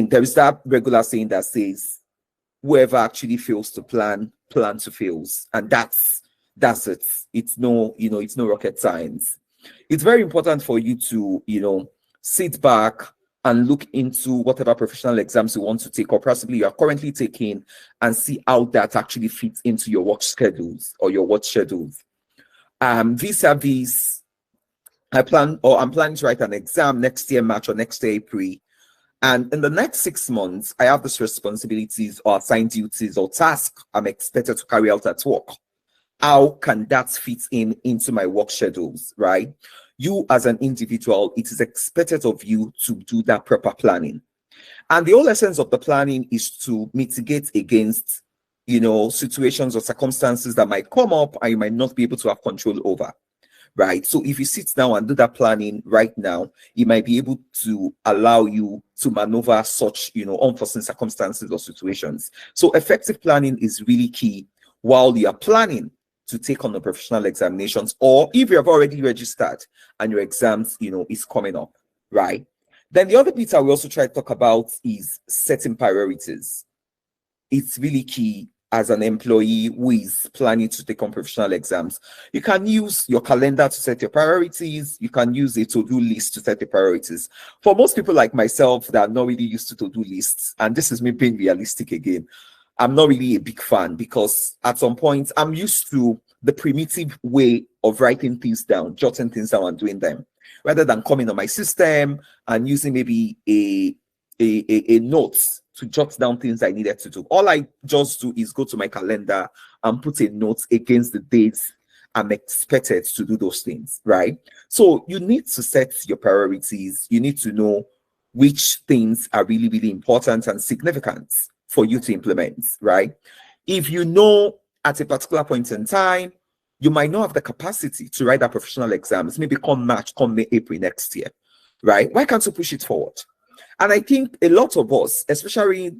There is that regular saying that says, whoever actually fails to plan to fails. And that's it. It's no, it's no rocket science. It's very important for you to, sit back and look into whatever professional exams you want to take, or possibly you are currently taking, and see how that actually fits into your work schedules or your work schedules. Vis-a-vis, I'm planning to write an exam next year, March, or next year, April. And in the next 6 months, I have these responsibilities or assigned duties or tasks I'm expected to carry out at work. How can that fit into my work schedules, right? You as an individual, it is expected of you to do that proper planning. And the whole essence of the planning is to mitigate against, situations or circumstances that might come up and you might not be able to have control over, right? So if you sit down and do that planning right now, it might be able to allow you to maneuver such, unforeseen circumstances or situations. So effective planning is really key while you are planning to take on the professional examinations, or if you have already registered and your exams, is coming up, right? Then the other bit I will also try to talk about is setting priorities. It's really key as an employee who is planning to take on professional exams. You can use your calendar to set your priorities. You can use a to-do list to set your priorities. For most people like myself that are not really used to to-do lists, and this is me being realistic again, I'm not really a big fan, because at some point I'm used to the primitive way of writing things down, jotting things down and doing them, rather than coming on my system and using maybe a note to jot down things I needed to do. All I just do is go to my calendar and put a note against the dates I'm expected to do those things, right? So you need to set your priorities. You need to know which things are really, really important and significant for you to implement, right? If you know at a particular point in time, you might not have the capacity to write that professional exams, maybe come March, come May, April next year, right? Why can't you push it forward? And I think a lot of us, especially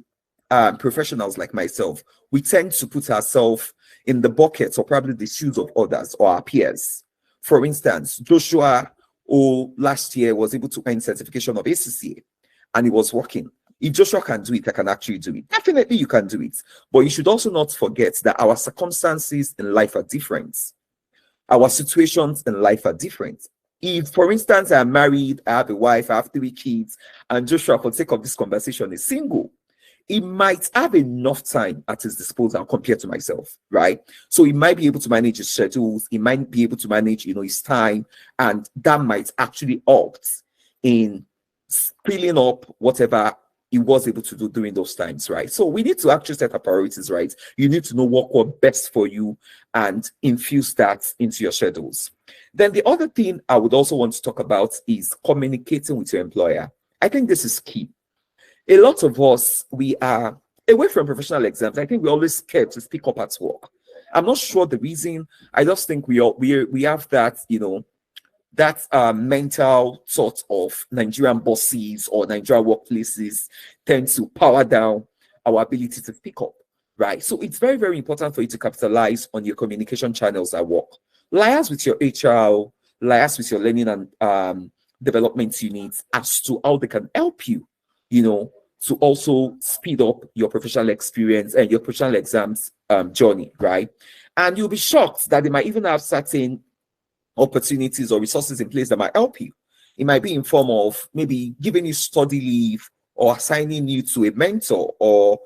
professionals like myself, we tend to put ourselves in the buckets or probably the shoes of others or our peers. For instance, Joshua, who last year was able to earn certification of ACCA, and it was working. If Joshua can do it, I can actually do it. Definitely you can do it. But you should also not forget that our circumstances in life are different. Our situations in life are different. If, for instance, I'm married, I have a wife, I have 3 kids, and Joshua, for the sake of this conversation, is single, he might have enough time at his disposal compared to myself, right? So he might be able to manage his schedules, he might be able to manage, his time, and that might actually opt in filling up whatever he was able to do during those times, right? So we need to actually set our priorities, right? You need to know what works best for you and infuse that into your schedules. Then the other thing I would also want to talk about is communicating with your employer. I think this is key. A lot of us, we are away from professional exams. I think we're always scared to speak up at work. I'm not sure the reason. I just think we have that, that mental sort of Nigerian bosses or Nigerian workplaces tend to power down our ability to speak up, right? So it's very, very important for you to capitalize on your communication channels at work. Liaise with your HR, liaise with your learning and development units as to how they can help you, to also speed up your professional experience and your professional exams journey, right? And you'll be shocked that they might even have certain opportunities or resources in place that might help you. It might be in form of maybe giving you study leave or assigning you to a mentor or,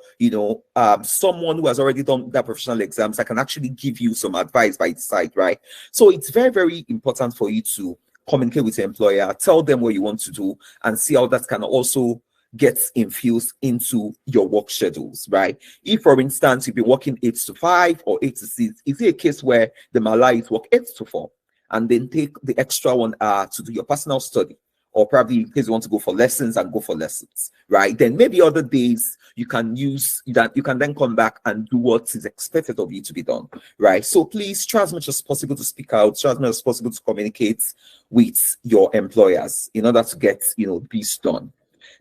someone who has already done that professional exams that can actually give you some advice by its side, right? So it's very, very important for you to communicate with your employer, tell them what you want to do, and see how that can also get infused into your work schedules, right? If, for instance, you've been working 8 to 5 or 8 to 6, is it a case where the Malay is work 8 to 4 and then take the extra 1 hour to do your personal study? Or probably in case you want to go for lessons and go for lessons, right? Then maybe other days you can use that, you can then come back and do what is expected of you to be done, right? So please try as much as possible to speak out, try as much as possible to communicate with your employers in order to get, this done.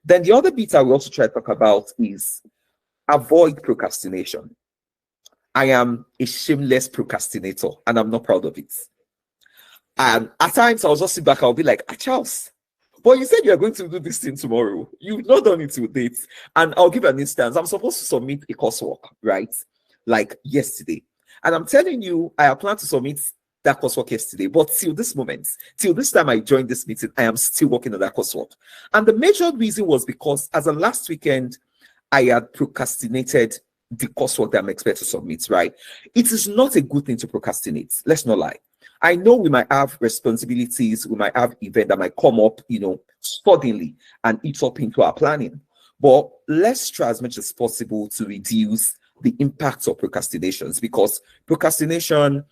Then the other bit I will also try to talk about is avoid procrastination. I am a shameless procrastinator and I'm not proud of it. And at times I was just sit back, I'll be like, Charles, But you said you're going to do this thing tomorrow. You've not done it to date. And I'll give an instance. I'm supposed to submit a coursework, right? Like yesterday. And I'm telling you, I have planned to submit that coursework yesterday. But till this moment, till this time I joined this meeting, I am still working on that coursework. And the major reason was because as of last weekend, I had procrastinated the coursework that I'm expected to submit, right? It is not a good thing to procrastinate. Let's not lie. I know we might have responsibilities, we might have events that might come up, suddenly and eat up into our planning. But let's try as much as possible to reduce the impact of procrastinations, because procrastination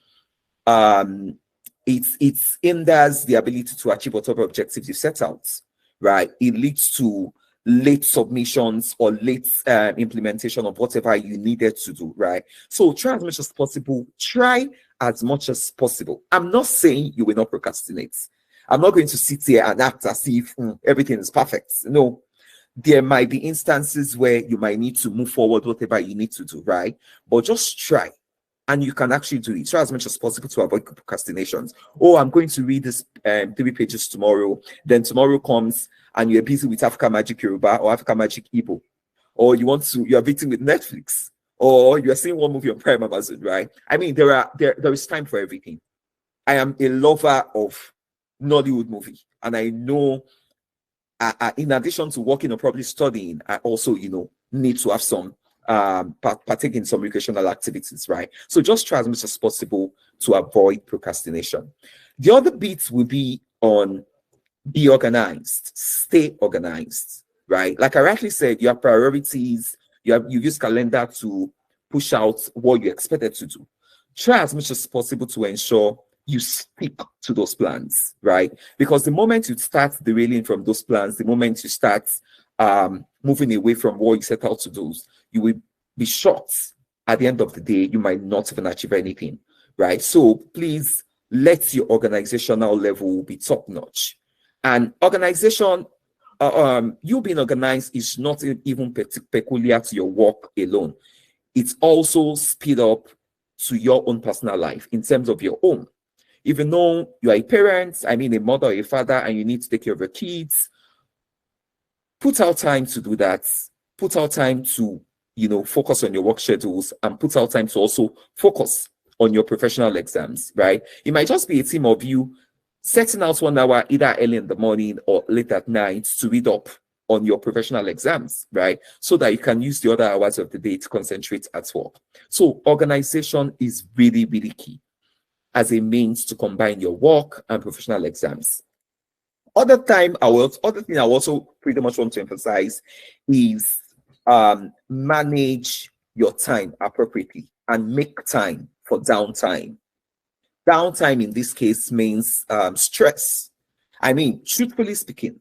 it hinders the ability to achieve whatever objectives you set out, right? It leads to late submissions or late implementation of whatever you needed to do, right? So try as much as possible. Try as much as possible. I'm not saying you will not procrastinate. I'm not going to sit here and act as if everything is perfect. No, there might be instances where you might need to move forward, whatever you need to do, right? But just try. And you can actually do it. Try as much as possible to avoid procrastinations. Oh, I'm going to read this 3 pages tomorrow. Then tomorrow comes and you're busy with Africa Magic Yoruba or Africa Magic Igbo. Or you're meeting with Netflix. Or you're seeing one movie on Prime Amazon, right? I mean, there is time for everything. I am a lover of Nollywood movie. And I know, in addition to working or probably studying, I also, need to have some partake in some recreational activities, right? So just try as much as possible to avoid procrastination. The other bit will be on be organized, stay organized, right? Like I rightly said, you have priorities, you use calendar to push out what you expected to do. Try as much as possible to ensure you stick to those plans, right? Because the moment you start derailing from those plans, the moment you start moving away from what you set out to do, you will be shocked at the end of the day, you might not even achieve anything, right? So please let your organizational level be top notch. And organization, you being organized is not even peculiar to your work alone. It's also speed up to your own personal life in terms of your own. Even though you are a parent, a mother or a father, and you need to take care of your kids, put out time to do that. Put out time to, focus on your work schedules, and put out time to also focus on your professional exams, right? It might just be a team of you setting out 1 hour either early in the morning or late at night to read up on your professional exams, right? So that you can use the other hours of the day to concentrate at work. So organization is really, really key as a means to combine your work and professional exams. Other thing I also pretty much want to emphasize is manage your time appropriately and make time for downtime. Downtime in this case means stress. Truthfully speaking,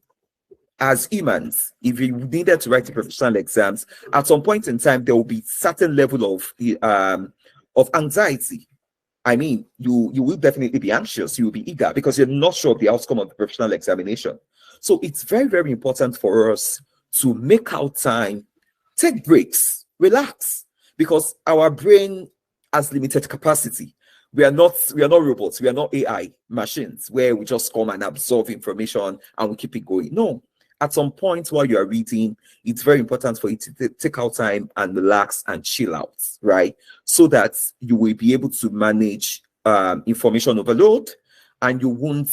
as humans, if you needed to write the professional exams, at some point in time, there will be certain level of anxiety. You will definitely be anxious. You will be eager because you're not sure of the outcome of the professional examination. So it's very, very important for us to make out time, take breaks, relax, because our brain has limited capacity. We are not robots. We are not AI machines where we just come and absorb information and we keep it going. No. At some point while you are reading, it's very important for you to take out time and relax and chill out, right? So that you will be able to manage information overload, and you won't,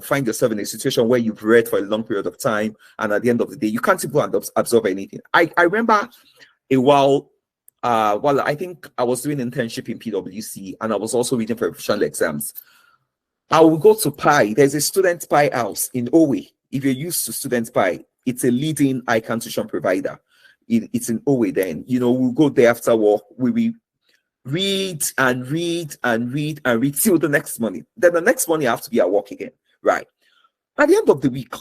find yourself in a situation where you've read for a long period of time, and at the end of the day, you can't even absorb anything. I remember a while I think I was doing internship in PwC, and I was also reading for professional exams. I will go to Pi. There's a student Pi house in Owe. If you're used to Student Pi, it's a leading ICANN tuition provider. It's in Owe then. We'll go there after work. We will read and read and read and read till the next morning. Then the next morning, I have to be at work again, right? At the end of the week,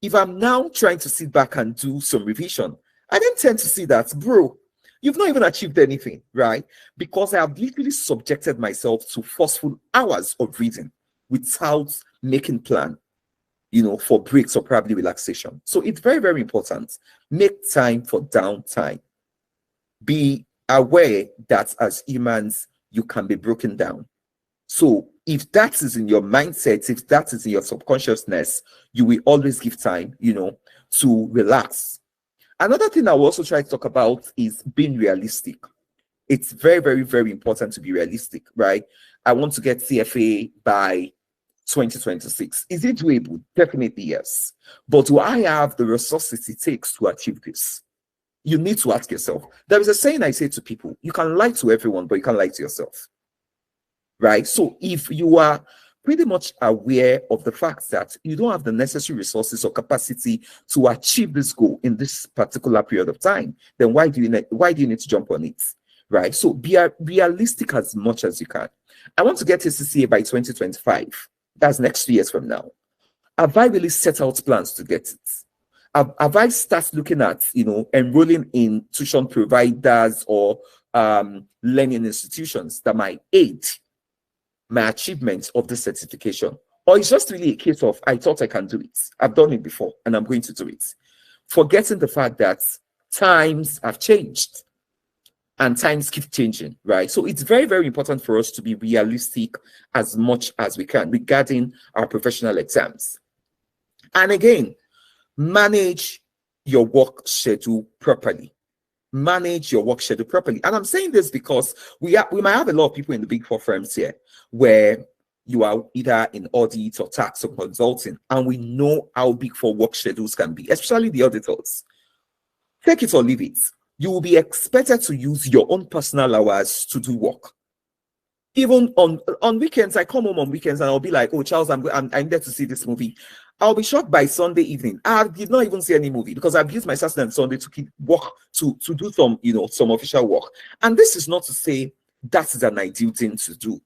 if I'm now trying to sit back and do some revision, I then tend to see that, bro, you've not even achieved anything, right? Because I have literally subjected myself to forceful hours of reading without making plan, for breaks or probably relaxation. So it's very, very important. Make time for downtime. Be aware that as humans, you can be broken down. So if that is in your mindset, if that is in your subconsciousness, you will always give time, to relax. Another thing I will also try to talk about is being realistic. It's very, very, very important to be realistic, right? I want to get CFA by 2026. Is it doable? Definitely yes. But do I have the resources it takes to achieve this? You need to ask yourself. There is a saying I say to people: you can lie to everyone, but you can't lie to yourself. Right? So if you are pretty much aware of the fact that you don't have the necessary resources or capacity to achieve this goal in this particular period of time, then why do you need to jump on it? Right? So be realistic as much as you can. I want to get a CCA by 2025. That's next 2 years from now. Have I really set out plans to get it? Have I started looking at, enrolling in tuition providers or learning institutions that might aid my achievement of this certification? Or it's just really a case of, I thought I can do it. I've done it before and I'm going to do it. Forgetting the fact that times have changed and times keep changing, right? So it's very, very important for us to be realistic as much as we can regarding our professional exams. And again, manage your work schedule properly. Manage your work schedule properly. And I'm saying this because we might have a lot of people in the big four firms here where you are either in audit or tax or consulting, and we know how big four work schedules can be, especially the auditors. Take it or leave it. You will be expected to use your own personal hours to do work. Even on weekends, I come home on weekends and I'll be like, oh, Charles, I'm there to see this movie. I'll be shocked by Sunday evening. I did not even see any movie because I've used my Saturday and Sunday to keep work, to do some official work. And this is not to say that is an ideal thing to do.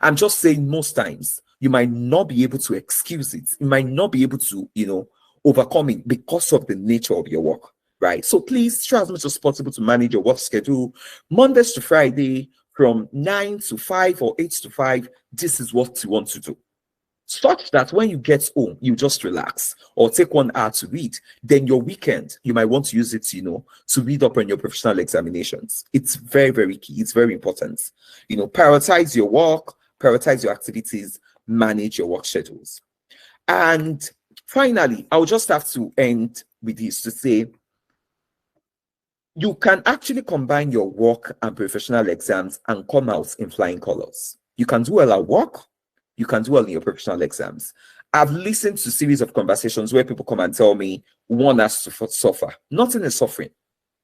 I'm just saying most times you might not be able to excuse it. You might not be able to, overcome it because of the nature of your work, right? So please try as much as possible to manage your work schedule. Mondays to Friday, from 9 to 5 or 8 to 5, this is what you want to do. Such that when you get home, you just relax or take 1 hour to read. Then your weekend, you might want to use it, to read up on your professional examinations. It's very, very key. It's very important. Prioritize your work, prioritize your activities, manage your work schedules. And finally, I'll just have to end with this to say, you can actually combine your work and professional exams and come out in flying colors. You can do well at work, you can do well in your professional exams. I've listened to a series of conversations where people come and tell me one has to suffer. Nothing is suffering.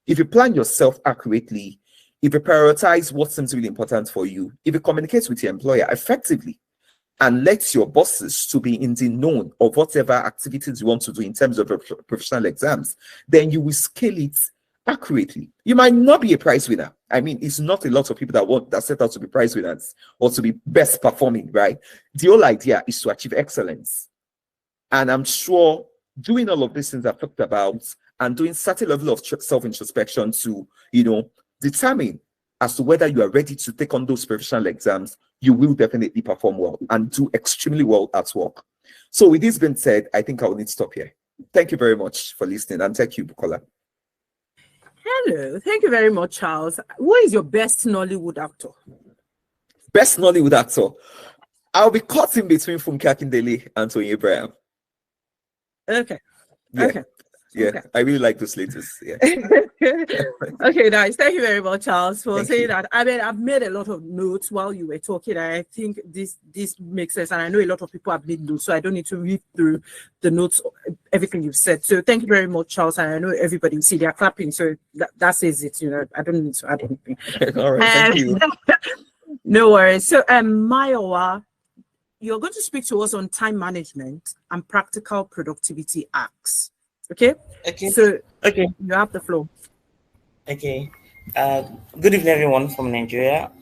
If you plan yourself accurately, if you prioritize what seems really important for you, if you communicate with your employer effectively, and let your bosses to be in the known of whatever activities you want to do in terms of professional exams, then you will scale it accurately. You might not be a prize winner. I mean, it's not a lot of people that set out to be prize winners or to be best performing, right? The whole idea is to achieve excellence. And I'm sure doing all of these things I've talked about and doing certain level of self-introspection to, determine as to whether you are ready to take on those professional exams, you will definitely perform well and do extremely well at work. So with this being said, I think I will need to stop here. Thank you very much for listening, and thank you, Bukola. Hello, thank you very much, Charles. Who is your best Nollywood actor? Best Nollywood actor? I'll be caught in between Funke Akindele and Tony Abraham. Okay. Yeah. Okay. Yeah, okay. I really like those latest. Yeah. Okay, nice. Thank you very much, Charles, for Thank saying you. that. I mean, I've made a lot of notes while you were talking. I think this makes sense, and I know a lot of people have made notes, so I don't need to read through the notes, everything you've said. So thank you very much, Charles, and I know everybody see they're clapping, so that says it. I don't need to add anything. All right, thank you. No worries. So, Mayowa, you're going to speak to us on time management and practical productivity hacks. Okay. So you have the floor. Okay. Good evening, everyone from Nigeria.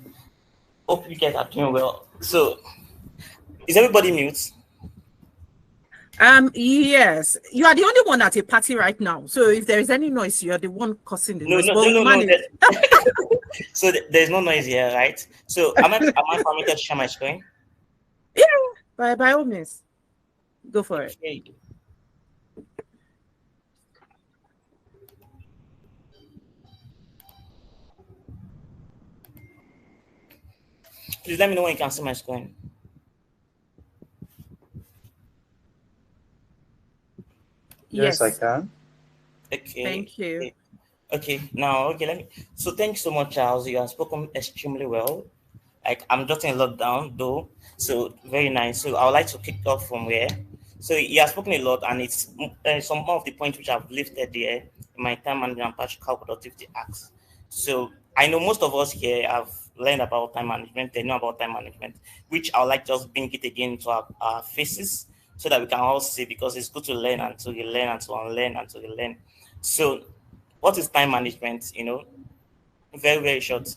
Hope you guys are doing well. So, is everybody mute? Yes. You are the only one at a party right now. So if there is any noise, you are the one causing the noise. No. So there's no noise here, right? So am I permitted to share my screen? Yeah. By all means, go for it. Okay. Please let me know when you can see my screen. Yes, I Yes. can. Okay. Thank you. Okay. Now, okay. Let me. So, thank you so much, Charles. You have spoken extremely well. Like I'm jotting a lot down, though. So very nice. So I would like to kick off from where. So he has spoken a lot, and it's some of the points which I've lifted there in my time management and practical productivity acts. So I know most of us here have learned about time management. They know about time management, which I would like to just bring it again to our faces so that we can all see, because it's good to learn and to relearn and to unlearn and to relearn. So, what is time management? Very, very short.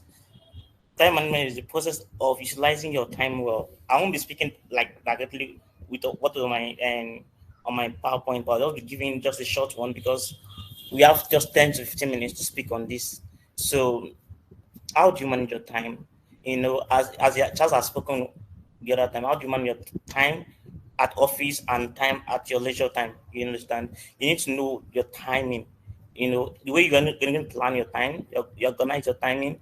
Time management is the process of utilizing your time well. I won't be speaking like directly with what on my PowerPoint, but I'll be giving just a short one because we have just 10 to 15 minutes to speak on this. So, how do you manage your time? As Charles has spoken the other time, how do you manage your time at office and time at your leisure time? You understand? You need to know your timing. The way you're going to plan your time, you organize your timing,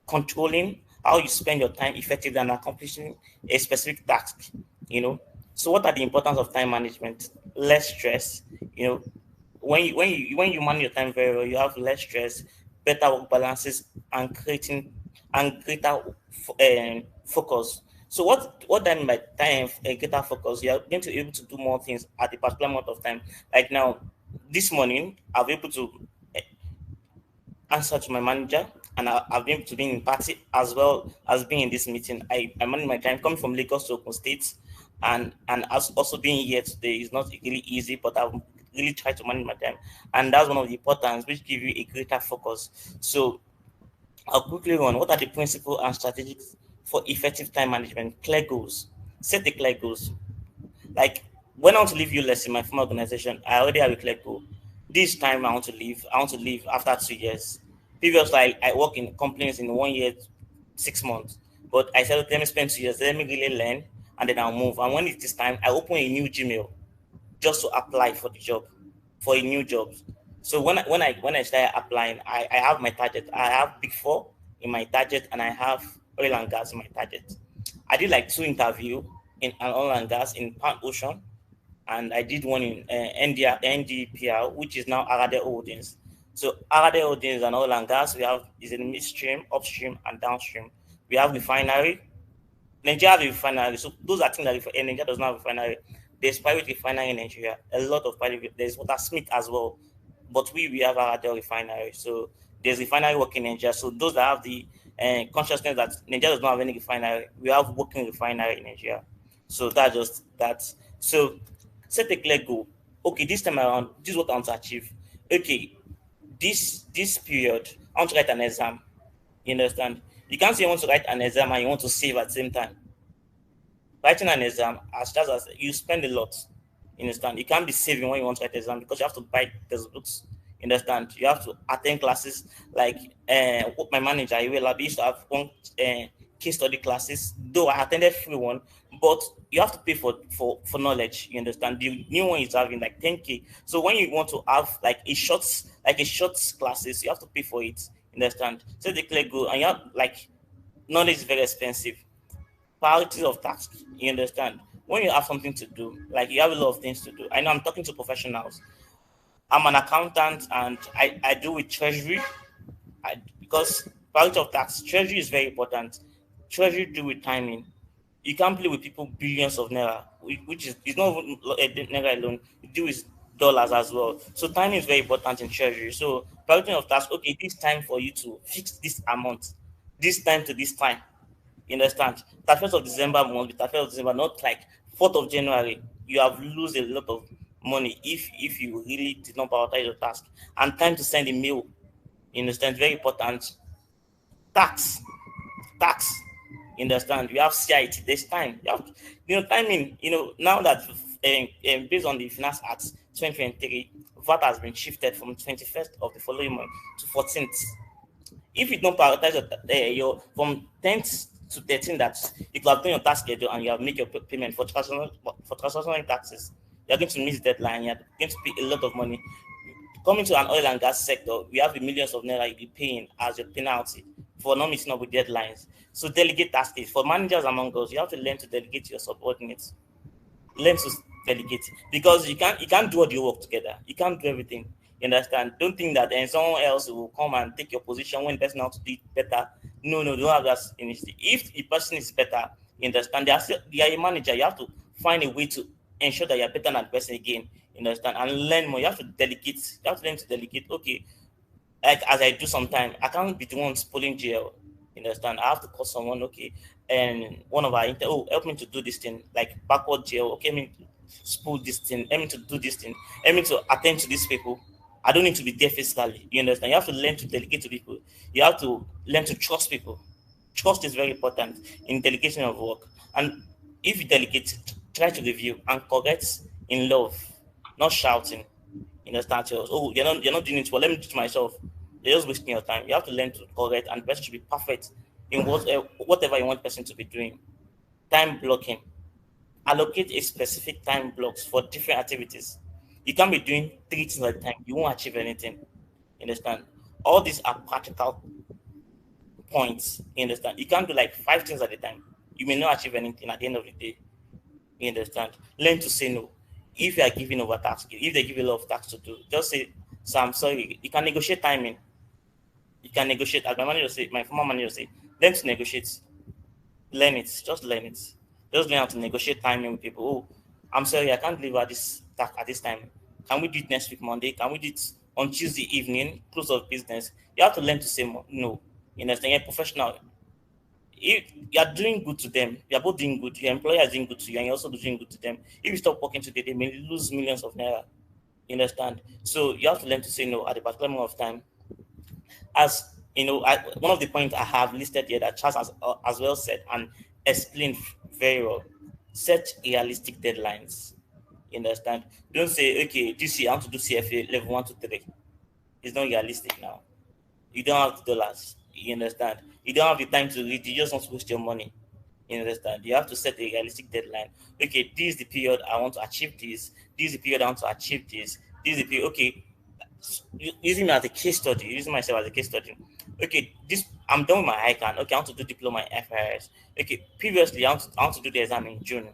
controlling how you spend your time effectively and accomplishing a specific task. So what are the importance of time management? Less stress. When you manage your time very well, you have less stress, better work balances, and creating and greater focus. So what that mean by time greater focus? You are going to be able to do more things at a particular amount of time. Like now, this morning, I'll be able to answer to my manager, and I've been to be in party as well as being in this meeting. I manage my time coming from Lagos to Ogun State, and as also being here today is not really easy, but I've really tried to manage my time, and that's one of the importance which give you a greater focus. So I'll quickly run. What are the principles and strategies for effective time management? Clear goals. Set the clear goals. Like when I want to leave ULS in my former organization, I already have a clear goal. This time I want to leave. I want to leave after 2 years. Previously, I work in companies in 1 year, 6 months. But I said, let me spend 2 years, let me really learn, and then I'll move. And when it is time, I open a new Gmail just to apply for the job, for a new job. So when I started applying, I have my target. I have Big Four in my target, and I have oil and gas in my target. I did like 2 interviews in an oil and gas in Pan Ocean, and I did one in NDPR, which is now Arade Holdings. So Arade Holdings and oil and gas, we have is in midstream, upstream, and downstream. We have refinery. Nigeria has a refinery. So those are things that Nigeria does not have a refinery. There's private refinery in Nigeria. A lot of private. There's Water Smith as well, but we have Arade refinery. So there's refinery working in Nigeria. So those that have the consciousness that Nigeria does not have any refinery, we have working refinery in Nigeria. So that's just that. So set a clear goal. Okay, this time around, this is what I want to achieve. Okay, this period, I want to write an exam. You understand? You can't say you want to write an exam and you want to save at the same time. Writing an exam, as just as you spend a lot. You understand? You can't be saving when you want to write an exam because you have to buy those books. You understand? You have to attend classes like what my manager, he will used to have one case study classes, though I attended free one, but you have to pay for knowledge. You understand? The new one is having like 10K. So when you want to have like a short classes, you have to pay for it. You understand? So the clear goal, and you have like knowledge is very expensive. Priorities of tasks. You understand? When you have something to do, like you have a lot of things to do. I know I'm talking to professionals. I'm an accountant and I do with treasury. Because priority of tax, treasury is very important. Treasury do with timing. You can't play with people billions of naira, which is it's not even naira alone. You do with dollars as well. So timing is very important in treasury. So priority of task, okay, this time for you to fix this amount, this time to this time. You understand? 31st of December must be 31st of December, not like 4th of January. You have lose a lot of money if you really did not prioritize your task. And time to send a mail. You understand? Very important. Tax. You understand? You have CIT. There's time. You have, timing. Now that based on the Finance Act 2023, VAT has been shifted from 21st of the following month to 14th. If you don't prioritize your from 10th to 13th, that you could have done your tax schedule and you have made your payment for transactional taxes, you're going to miss deadline. You're going to pay a lot of money. Coming to an oil and gas sector, we have the millions of naira you'll be paying as your penalty for not meeting up with deadlines. So delegate tasks. For managers among us, you have to learn to delegate to your subordinates. Learn to delegate, because you can't do all the work together. You can't do everything. You understand? Don't think that then someone else will come and take your position when the person has to do it better. No, don't have that initiative. If the person is better, you understand? They are a manager. You have to find a way to ensure that you're better than that person again. You understand? And learn more. You have to delegate. You have to learn to delegate. Okay, like as I do sometimes, I can't be the one pulling GL. You understand? I have to call someone, okay, and one of our help me to do this thing, like backward GL, okay, me spool this thing, help me to do this thing, help me to attend to these people. I don't need to be there physically. You understand? You have to learn to delegate to people. You have to learn to trust people. Trust is very important in delegation of work. And if you delegate, try to review and correct in love, not shouting. You understand? Oh, you're not doing it well. Let me do it myself. You're just wasting your time. You have to learn to correct, and the person should be perfect in whatever you want the person to be doing. Time blocking. Allocate a specific time blocks for different activities. You can't be doing 3 things at a time. You won't achieve anything. You understand? All these are practical points. You understand? You can't do like 5 things at a time. You may not achieve anything at the end of the day. You understand? Learn to say no. If you are giving over tasks, if they give you a lot of tasks to do, just say, "So I'm sorry." You can negotiate timing. You can negotiate. As my former manager say, learn to negotiate. Learn it. Just learn it. Just learn how to negotiate timing with people. Oh, I'm sorry, I can't deliver this task at this time. Can we do it next week, Monday? Can we do it on Tuesday evening, close of business? You have to learn to say no. You understand? You're professional. If you are doing good to them, you are both doing good. Your employer is doing good to you, and you're also doing good to them. If you stop working today, they may lose millions of naira. You understand? So you have to learn to say no at a particular moment of time. As you know, one of the points I have listed here that Charles has as well said and explained very well: set realistic deadlines. You understand? Don't say, okay, this year I want to do CFA level 1 to 3. It's not realistic now. You don't have the dollars. You understand? You don't have the time to read. You just want to waste your money. You understand? You have to set a realistic deadline. Okay, this is the period I want to achieve this. This is the period I want to achieve this. This is the period. Okay, using me as a case study, using myself as a case study. Okay, I'm done with my ICANN. Okay, I want to do diploma in FIS. Okay, previously I want to do the exam in June.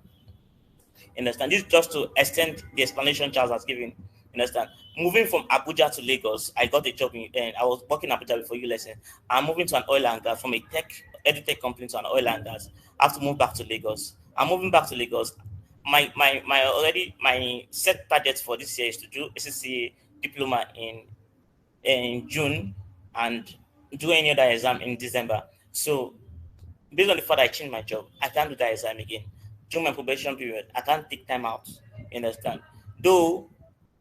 Understand? This is just to extend the explanation Charles has given. Understand? Moving from Abuja to Lagos, I got a job and I was working in Abuja before you lesson. I'm moving to an oil and gas from a edutech company to an oil and gas. I have to move back to Lagos. I'm moving back to Lagos. My set target for this year is to do SCCA diploma in June and do any other exam in December. So based on the fact that I changed my job, I can't do that exam again. During my probation period, I can't take time out. You understand? Though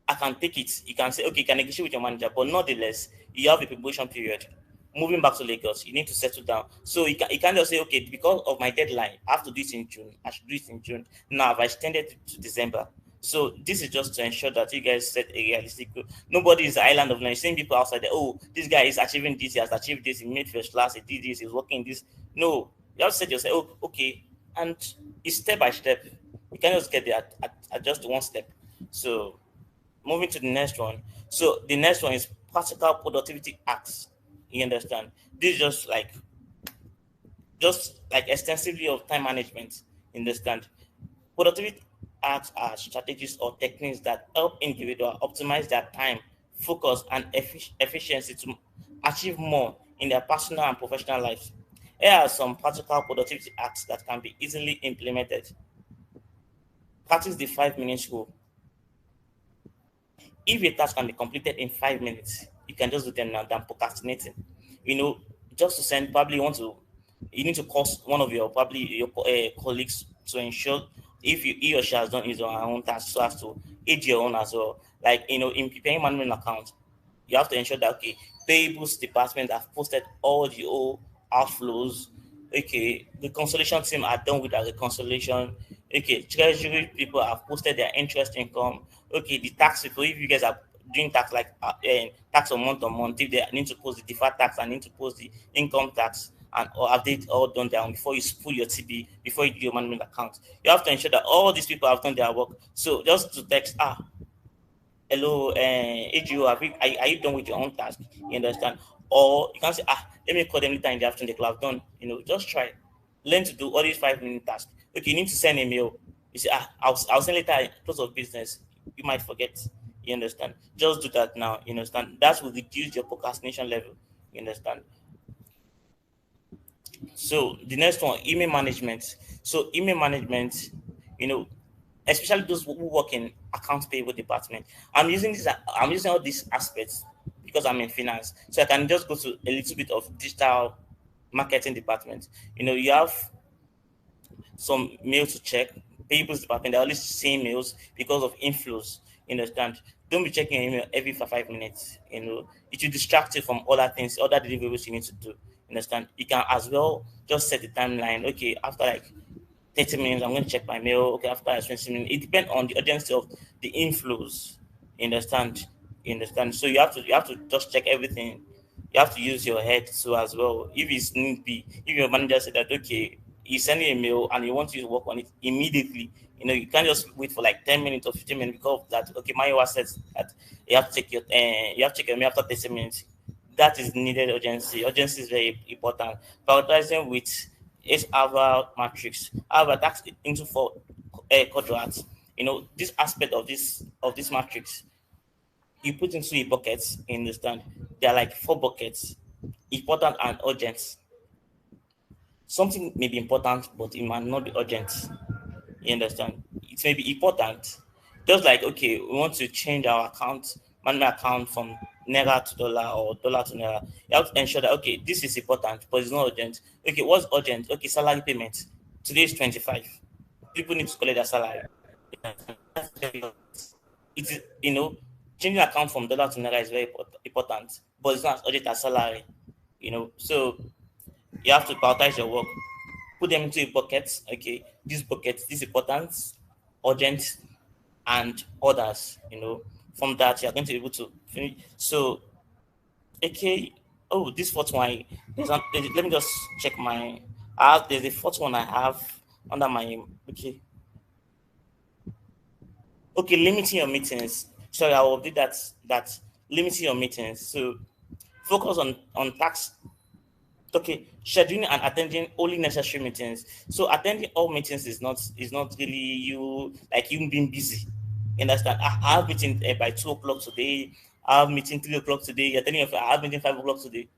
I can take it, you can say, okay, you can negotiate with your manager, but nonetheless, you have a probation period. Moving back to Lagos, you need to settle down. So you can't just say, okay, because of my deadline, I have to do it in June. I should do it in June. Now I've extended it to December. So this is just to ensure that you guys set a realistic goal. Nobody is the island of knowledge. Seeing people outside there, oh, this guy is achieving this, he has achieved this, he made first class, he did this, he's working this. No, you have to set yourself, oh, okay, and it's step by step. You can't just get there at just one step. So moving to the next one. So the next one is practical productivity acts. You understand? This is just like extensively of time management. You understand? Productivity acts are strategies or techniques that help individuals optimize their time, focus, and efficiency to achieve more in their personal and professional lives. Here are some practical productivity acts that can be easily implemented. Practice the 5-minute rule. If a task can be completed in 5 minutes, you can just do them now than procrastinating. Just to send, probably you need to call one of your colleagues to ensure if he or she has done his or her own task, so as to aid your own as well. Like, in preparing management account, you have to ensure that, okay, payables department have posted all the old outflows. Okay, the consolidation team are done with their reconciliation. Okay, treasury people have posted their interest income. Okay, the tax people, if you guys are doing tax like tax on month, if they need to post the deferred tax and need to post the income tax, or have they all done their own before you pull your TB, before you do your management account. You have to ensure that all these people have done their work. So just to text, hello, AGO, are you done with your own task? You understand? Or you can say, let me call them later in the afternoon, they could have done. Just try. Learn to do all these 5-minute tasks. Okay, you need to send a mail. You say, I'll send later, close of business. You might forget. You understand? Just do that now. You understand? That will reduce your procrastination level. You understand? So the next one, email management. So email management, especially those who work in accounts payable department. I'm using all these aspects because I'm in finance. So I can just go to a little bit of digital marketing department. You have some mail to check. Payables department, they're always seeing mails because of inflows. You understand? Don't be checking your email every 5 minutes. It will distract you from other things, other deliverables you need to do. You understand? You can as well just set the timeline. Okay, after like 30 minutes, I'm going to check my mail. Okay, after 20 minutes. It depends on the urgency of the inflows. You understand? So you have to just check everything. You have to use your head so as well. If it's need be, if your manager said that, okay, he's sending a mail and you want you to work on it immediately, you can't just wait for like 10 minutes or 15 minutes because of that. Okay, Mayowa says that you have to check your mail after 30 minutes. That is needed urgency. Urgency is very important. Prioritizing with 8-hour matrix. However, that's into 4 quadrants. This aspect of this matrix, you put into a buckets. You understand? There are like 4 buckets: important and urgent. Something may be important, but it might not be urgent. You understand? It may be important. Just like, okay, we want to change our account, management account from Naira to dollar or dollar to Naira. You have to ensure that, okay, this is important, but it's not urgent. Okay, what's urgent? Okay, salary payment. Today is 25. People need to collect their salary. It is, changing account from dollar to Naira is very important, but it's not as urgent as salary. So you have to prioritize your work. Put them into a bucket. Okay, these buckets, this important, urgent, and others. From that you're going to be able to finish. So, okay. Oh, this fourth one. Let me just check my. There's a fourth one I have under my. Okay. Okay, limiting your meetings. Sorry, I will do that. That limiting your meetings. So, focus on tasks. Okay, scheduling and attending only necessary meetings. So attending all meetings is not really you being busy. You understand? I have meeting by 2:00 today. I have meeting 3:00 today. You're telling me I have meeting 5:00 today.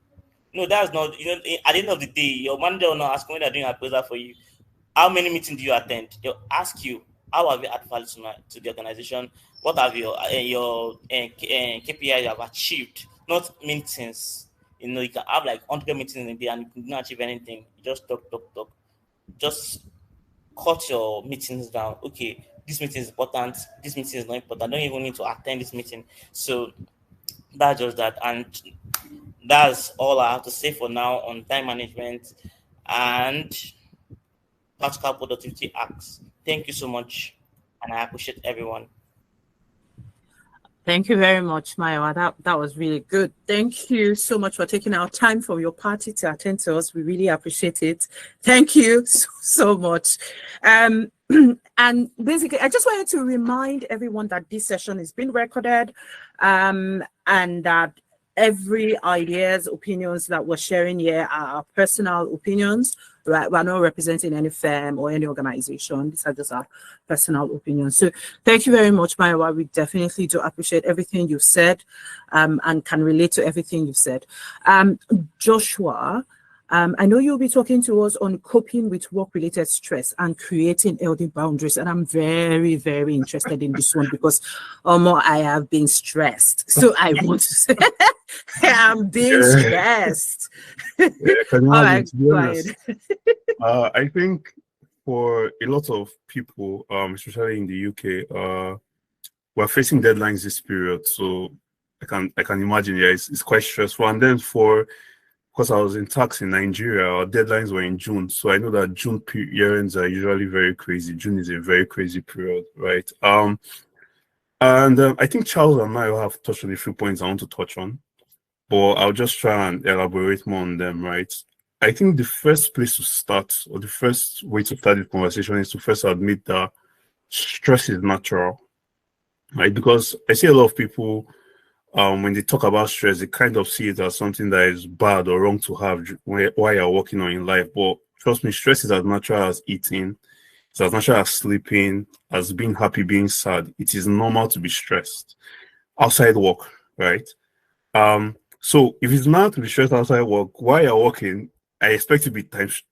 No, that's not. At the end of the day, your manager will not ask when they're doing appraisal for you. How many meetings do you attend? They'll ask you how have you added value to the organization. What have your KPI you have achieved? Not meetings. You can have like 100 meetings in a day and you can not achieve anything. You just talk. Just cut your meetings down. Okay, this meeting is important. This meeting is not important. I don't even need to attend this meeting. So that's just that. And that's all I have to say for now on time management and practical productivity acts. Thank you so much. And I appreciate everyone. Thank you very much, Mayowa. That was really good. Thank you so much for taking our time from your party to attend to us. We really appreciate it. Thank you so much. And basically, I just wanted to remind everyone that this session is being recorded, and that every ideas, opinions that we're sharing here are our personal opinions. Right, we're not representing any firm or any organization. These are just our personal opinions. So thank you very much, Mayowa. We definitely do appreciate everything you've said, and can relate to everything you've said. Joshua, I know you'll be talking to us on coping with work-related stress and creating healthy boundaries. And I'm very, very interested in this one because I have been stressed. So I want to say I'm being stressed. Yeah, All right, go ahead. I think for a lot of people, especially in the UK, we're facing deadlines this period. So I can imagine, it's quite stressful. And then because I was in tax in Nigeria, our deadlines were in June. So I know that June year-ends are usually very crazy. June is a very crazy period, right? And I think Charles and I have touched on a few points I want to touch on, but I'll just try and elaborate more on them, right? I think the first place to start, or the first way to start this conversation, is to first admit that stress is natural, right? Because I see a lot of people when they talk about stress, they kind of see it as something that is bad or wrong to have while you're working on in life. But trust me, stress is as natural as eating, it's as natural as sleeping, as being happy, being sad. It is normal to be stressed outside work, right? So if it's not to be stressed outside work, while you're working, I expect to be times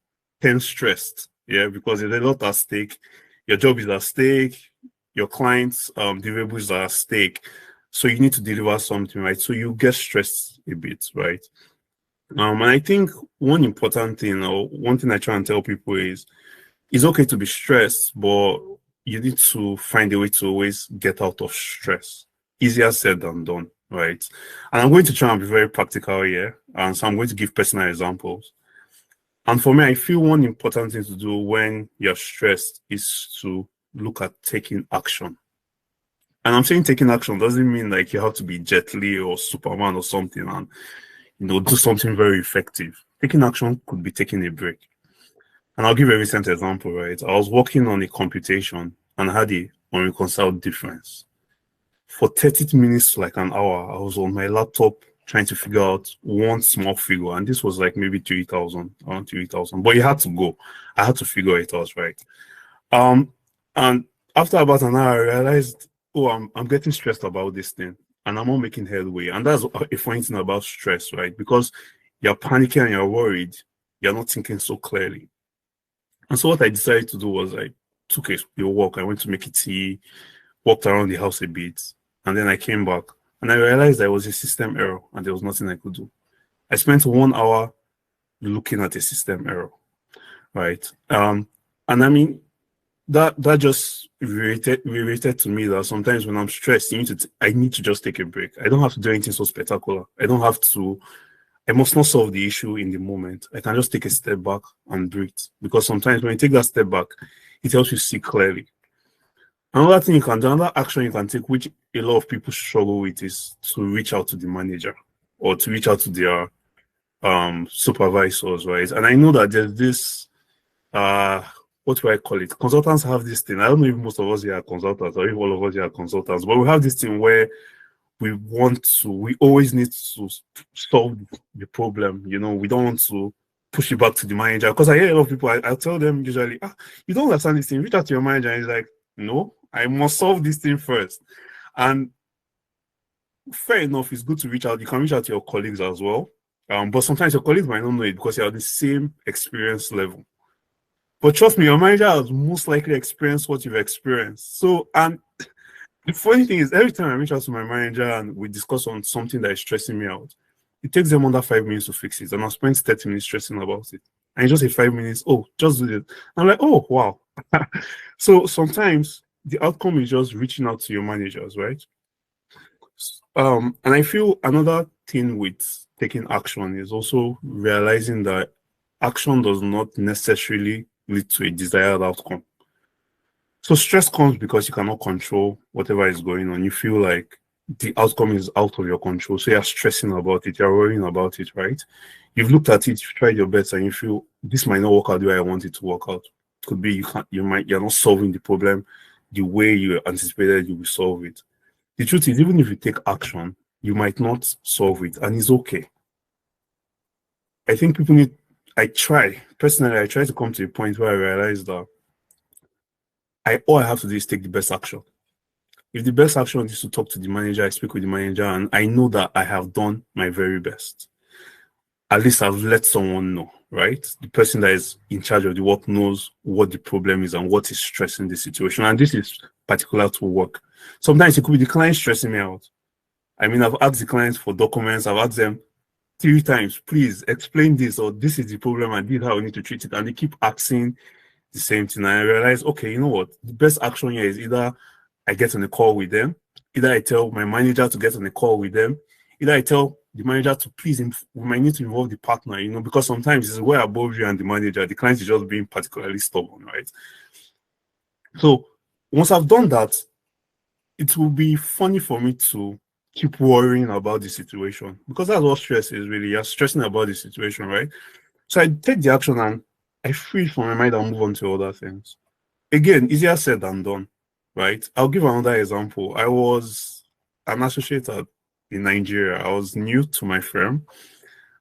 10 stressed. Yeah, because there's a lot at stake. Your job is at stake, your clients' deliverables are at stake. So you need to deliver something, right? So you get stressed a bit, right? And I think one important thing, or one thing I try and tell people is, it's okay to be stressed, but you need to find a way to always get out of stress. Easier said than done, right? And I'm going to try and be very practical here. And so I'm going to give personal examples. And for me, I feel one important thing to do when you're stressed is to look at taking action. And I'm saying taking action doesn't mean like you have to be Jet Li or Superman or something and, do something very effective. Taking action could be taking a break. And I'll give a recent example, right? I was working on a computation and I had a unreconciled difference. For 30 minutes to like an hour, I was on my laptop trying to figure out one small figure. And this was like maybe 3,000, around 3,000. But you had to go. I had to figure it out, right? And after about an hour, I realized, oh, I'm getting stressed about this thing. And I'm not making headway. And that's a funny thing about stress, right? Because you're panicking and you're worried. You're not thinking so clearly. And so what I decided to do was I took a walk. I went to make a tea, walked around the house a bit. And then I came back. And I realized there was a system error and there was nothing I could do. I spent 1 hour looking at a system error, right? And I mean, that just related to me that sometimes when I'm stressed, I need to just take a break. I don't have to do anything so spectacular. I must not solve the issue in the moment. I can just take a step back and breathe. Because sometimes when you take that step back, it helps you see clearly. Another thing you can do, another action you can take, which a lot of people struggle with, is to reach out to the manager or to reach out to their supervisors, right? And I know that there's this, what do I call it? Consultants have this thing. I don't know if most of us here are consultants or if all of us here are consultants, but we have this thing where we always need to solve the problem. We don't want to push it back to the manager. Because I hear a lot of people, I tell them usually, you don't understand this thing, reach out to your manager. And he's like, no, I must solve this thing first. And fair enough, it's good to reach out. You can reach out to your colleagues as well. But sometimes your colleagues might not know it because you're at the same experience level. But trust me, your manager has most likely experienced what you've experienced. So, and the funny thing is, every time I reach out to my manager and we discuss on something that is stressing me out, it takes them under 5 minutes to fix it. And I'll spend 30 minutes stressing about it. And just say 5 minutes, oh, just do it. I'm like, oh, wow. So sometimes the outcome is just reaching out to your managers, right? And I feel another thing with taking action is also realizing that action does not necessarily lead to a desired outcome. So stress comes because you cannot control whatever is going on. You feel like the outcome is out of your control. So you're stressing about it, you're worrying about it, right? You've looked at it, you've tried your best, and you feel this might not work out the way I want it to work out. Could be you're not solving the problem the way you anticipated you will solve it. The truth is, even if you take action, you might not solve it, and it's okay. I think I try to come to a point where I realize that all I have to do is take the best action. If the best action is to talk to the manager, I speak with the manager, and I know that I have done my very best. At least I've let someone know, right? The person that is in charge of the work knows what the problem is and what is stressing the situation. And this is particular to work. Sometimes it could be the client stressing me out. I mean, I've asked the clients for documents. I've asked them 3 times, please explain this, or this is the problem and this is how we need to treat it. And they keep asking the same thing. And I realize, okay, you know what? The best action here is either I get on a call with them, either I tell my manager to get on a call with them, either I tell the manager to please, we might need to involve the partner, because sometimes it's way above you and the manager. The client is just being particularly stubborn, right? So once I've done that, it will be funny for me to keep worrying about the situation, because that's what stress is really. You're stressing about the situation, right? So I take the action and I free it from my mind and move on to other things. Again, easier said than done, right? I'll give another example. I was an associate at in Nigeria. I was new to my firm,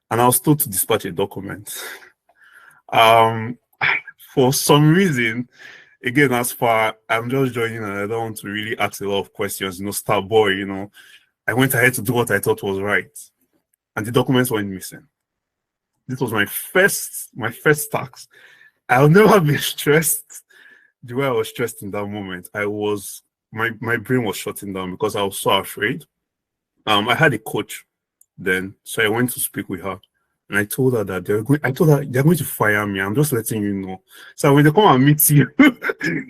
and I was told to dispatch a document. For some reason, again, as far I'm just joining and I don't want to really ask a lot of questions, star boy, I went ahead to do what I thought was right. And the documents went missing. This was my first tax. I'll never be stressed the way I was stressed in that moment. My brain was shutting down because I was so afraid. I had a coach then, so I went to speak with her. And I told her that they're going to fire me. I'm just letting you know. So when they come and meet you,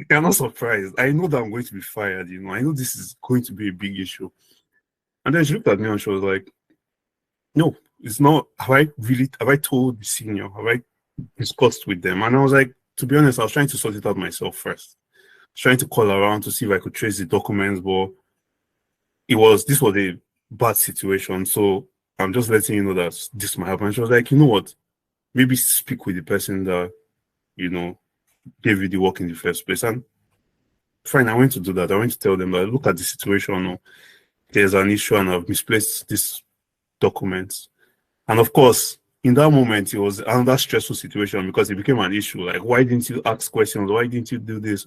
you're not surprised. I know that I'm going to be fired. I know this is going to be a big issue. And then she looked at me and she was like, "No, it's not. Have I told the senior? Have I discussed with them?" And I was like, to be honest, I was trying to sort it out myself first. I was trying to call around to see if I could trace the documents, but this was a bad situation. So I'm just letting you know that this might happen. She was like, "You know what? Maybe speak with the person that, gave you the work in the first place." And fine, I went to do that. I went to tell them that, look at the situation. There's an issue and I've misplaced this documents. And of course, in that moment, it was another stressful situation because it became an issue. Like, why didn't you ask questions? Why didn't you do this?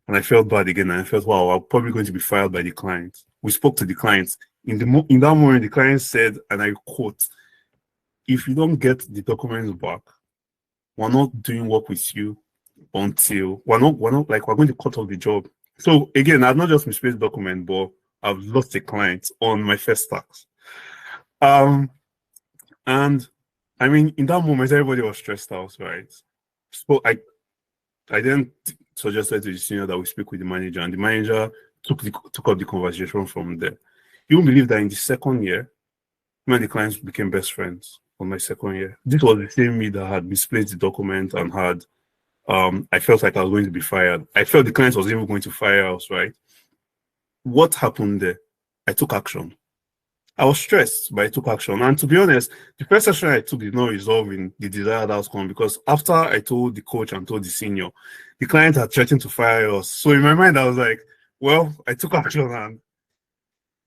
And I felt bad again. And I felt, wow, I'm probably going to be fired by the client. We spoke to the clients. In that moment, the client said, and I quote, "If you don't get the documents back, we're not doing work with you until we're going to cut off the job." So again, I've not just misplaced the document, but I've lost a client on my first tax. And I mean, in that moment, everybody was stressed out, right? So I then suggested to the senior that we speak with the manager, and the manager took up the conversation from there. You won't believe that in the second year, me and the clients became best friends on my second year. This was the same me that had misplaced the document and had, I felt like I was going to be fired. I felt the client was even going to fire us, right? What happened there? I took action. I was stressed, but I took action. And to be honest, the first action I took did not result in the desired outcome because after I told the coach and told the senior, the client had threatened to fire us. So in my mind, I was like, well, I took action and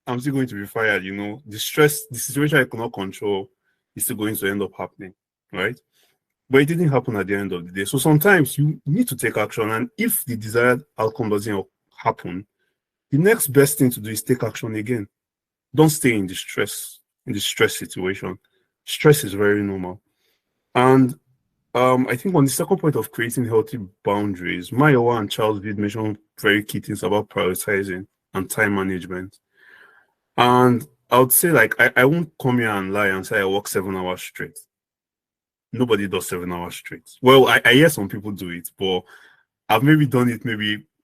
I'm still going to be fired. The stress, the situation I could not control is still going to end up happening, right? But it didn't happen at the end of the day. So sometimes you need to take action. And if the desired outcome doesn't happen, the next best thing to do is take action again. Don't stay in the stress situation. Stress is very normal. And I think on the second point of creating healthy boundaries, Mayowa and Charles did mention very key things about prioritizing and time management. And I would say, I won't come here and lie and say I work 7 hours straight. Nobody does 7 hours straight. Well, I hear some people do it, but I've maybe done it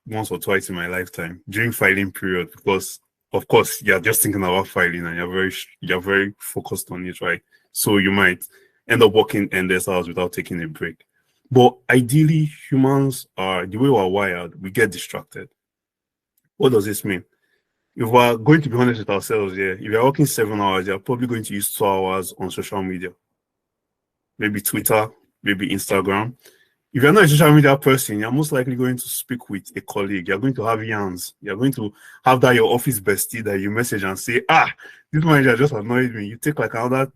once or twice in my lifetime during filing period because, of course, you're just thinking about filing and you're very focused on it, right? So you might end up working endless hours without taking a break. But ideally, humans are, the way we're wired, we get distracted. What does this mean? If we're going to be honest with ourselves here, if you're working 7 hours, you're probably going to use 2 hours on social media. Maybe Twitter, maybe Instagram. If you're not a social media person, you're most likely going to speak with a colleague. You're going to have yarns. You're going to have that your office bestie that you message and say, this manager just annoyed me. You take another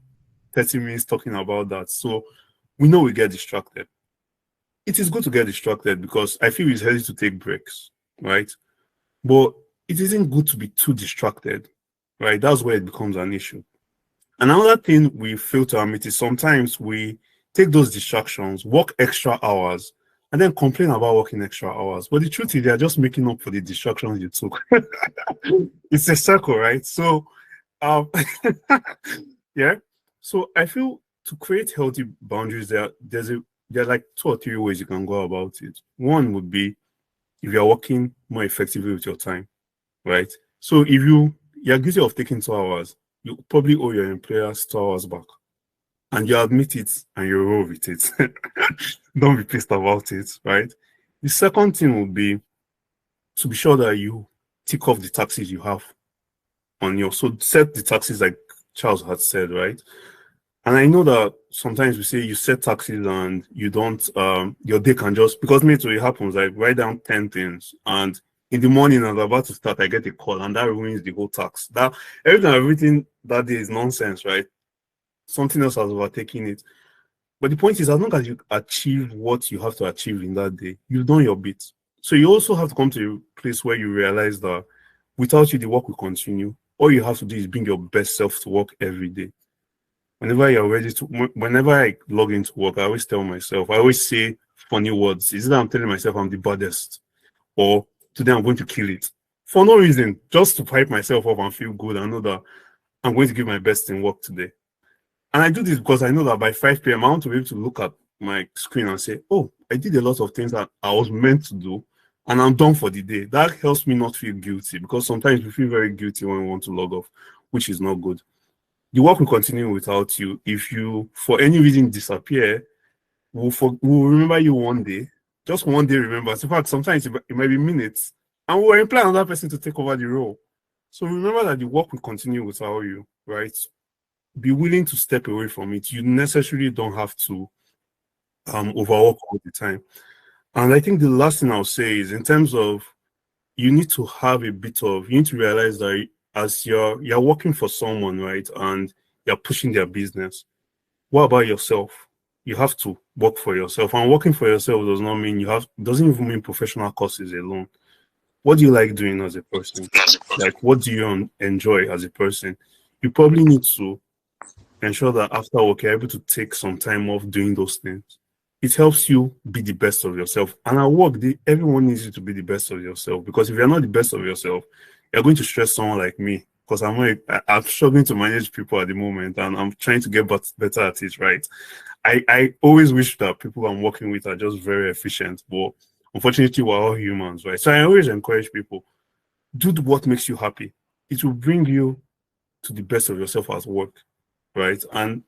30 minutes talking about that. So we know we get distracted. It is good to get distracted because I feel it's healthy to take breaks, right? But it isn't good to be too distracted, right? That's where it becomes an issue. Another thing we fail to admit is sometimes we take those distractions, work extra hours, and then complain about working extra hours. But the truth is, they're just making up for the distractions you took. It's a circle, right? So, yeah. So I feel to create healthy boundaries, there are like 2 or 3 ways you can go about it. One would be if you're working more effectively with your time, right? So if you're guilty of taking 2 hours, you probably owe your employers 2 hours back. And you admit it and you roll with it. Don't be pissed about it, right? The second thing would be to be sure that you tick off the taxes you have on so set the taxes like Charles had said, right? And I know that sometimes we say you set taxes and you don't, your day can just, because maybe it happens, like write down 10 things and in the morning, as I'm about to start, I get a call, and that ruins the whole task. That everything I've written that day is nonsense, right? Something else has overtaken it. But the point is, as long as you achieve what you have to achieve in that day, you've done your bit. So you also have to come to a place where you realize that without you, the work will continue. All you have to do is bring your best self to work every day. Whenever you're ready to, whenever I log into work, I always tell myself, I always say funny words. Is that I'm telling myself I'm the baddest, or today I'm going to kill it for no reason, just to hype myself up and feel good. I know that I'm going to give my best in work today. And I do this because I know that by 5 p.m. I want to be able to look at my screen and say, oh, I did a lot of things that I was meant to do, and I'm done for the day. That helps me not feel guilty, because sometimes we feel very guilty when we want to log off, which is not good. The work will continue without you. If you, for any reason, disappear, we'll remember you one day. Just one day, remember. In fact, sometimes it might be minutes, and we'll employ another person to take over the role. So remember that the work will continue without you, right? Be willing to step away from it. You necessarily don't have to overwork all the time. And I think the last thing I'll say is, in terms of, you need to have a bit of, you need to realize that as you're working for someone, right, and you're pushing their business, what about yourself? You have to work for yourself. And working for yourself does not mean doesn't even mean professional courses alone. What do you like doing as a person? Like, what do you enjoy as a person? You probably need to ensure that after work, you're able to take some time off doing those things. It helps you be the best of yourself. And at work, everyone needs you to be the best of yourself, because if you're not the best of yourself, you're going to stress someone like me, because I'm struggling to manage people at the moment, and I'm trying to get better at it, right? I always wish that people I'm working with are just very efficient, but unfortunately, we're all humans, right? So I always encourage people, do what makes you happy. It will bring you to the best of yourself at work, right? And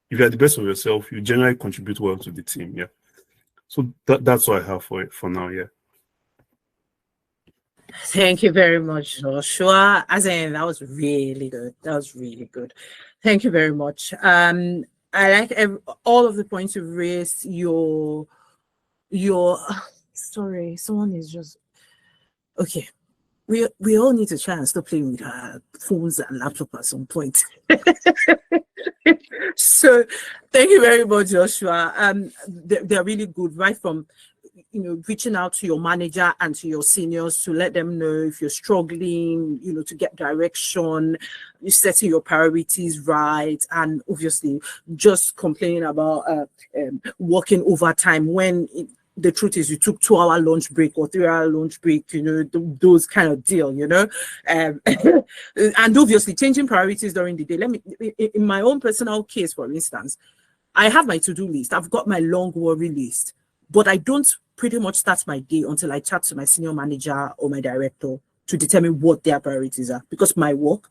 if you're the best of yourself, you generally contribute well to the team, yeah. So that's what I have for now, yeah. Thank you very much, Joshua. That was really good. That was really good. Thank you very much. I like all of the points you've raised. Your sorry, someone is just okay. We all need to try and stop playing with our phones and laptop at some point. So thank you very much, Joshua. They're really good, right from reaching out to your manager and to your seniors to let them know if you're struggling, to get direction, setting your priorities right, and obviously just complaining about working overtime when the truth is you took 2-hour lunch break or 3-hour lunch break, those kind of deal, and obviously changing priorities during the day. In my own personal case, for instance, I have my to-do list. I've got my long worry list, but I don't pretty much start my day until I chat to my senior manager or my director to determine what their priorities are, because my work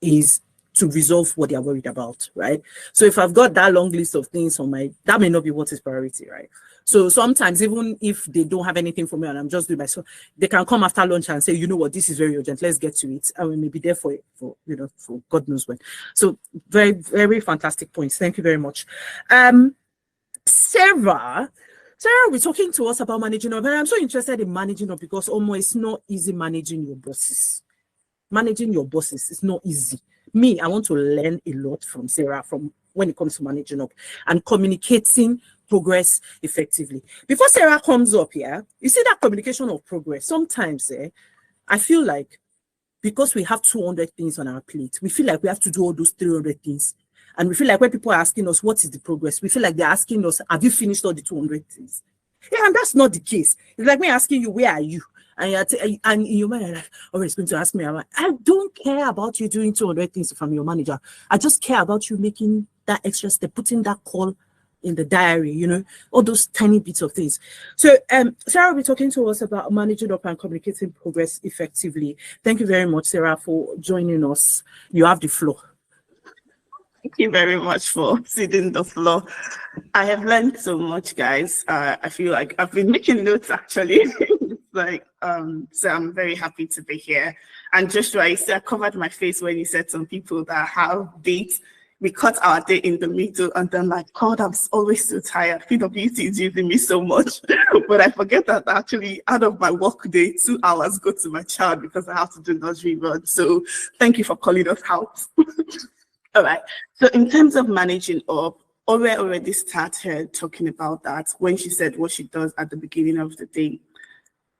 is to resolve what they are worried about, right? So if I've got that long list of things that may not be what is priority, right? So sometimes, even if they don't have anything for me and I'm just doing myself, they can come after lunch and say, you know what, this is very urgent, let's get to it. And we may be there for God knows when. So very, very fantastic points. Thank you very much. Sarah will be talking to us about managing up, and I'm so interested in managing up because it's not easy managing your bosses. Managing your bosses is not easy. Me, I want to learn a lot from Sarah from when it comes to managing up and communicating progress effectively. Before Sarah comes up here, you see that communication of progress. Sometimes I feel like because we have 200 things on our plate, we feel like we have to do all those 300 things. And we feel like when people are asking us, what is the progress? We feel like they're asking us, have you finished all the 200 things? Yeah, and that's not the case. It's like me asking you, where are you? And in your mind, you're like, it's going to ask me. I'm like, I don't care about you doing 200 things from your manager. I just care about you making that extra step, putting that call in the diary, all those tiny bits of things. So Sarah will be talking to us about managing up and communicating progress effectively. Thank you very much, Sarah, for joining us. You have the floor. Thank you very much for ceding the floor. I have learned so much, guys. I feel like I've been making notes, actually. So I'm very happy to be here. And Joshua, you said I covered my face when you said some people that have dates we cut our day in the middle, and then like, God, I'm always so tired. PwC is using me so much. But I forget that actually out of my work day, 2 hours go to my child because I have to do nursery run. So thank you for calling us out. All right. So in terms of managing up, Ore already started talking about that when she said what she does at the beginning of the day.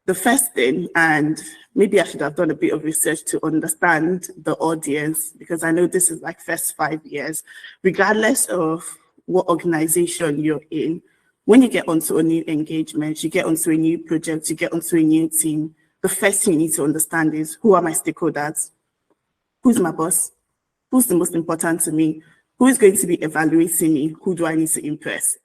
The first thing, and maybe I should have done a bit of research to understand the audience, because I know this is like first 5 years, regardless of what organization you're in, when you get onto a new engagement, you get onto a new project, you get onto a new team, the first thing you need to understand is, who are my stakeholders? Who's my boss? Who's the most important to me? Who is going to be evaluating me? Who do I need to impress?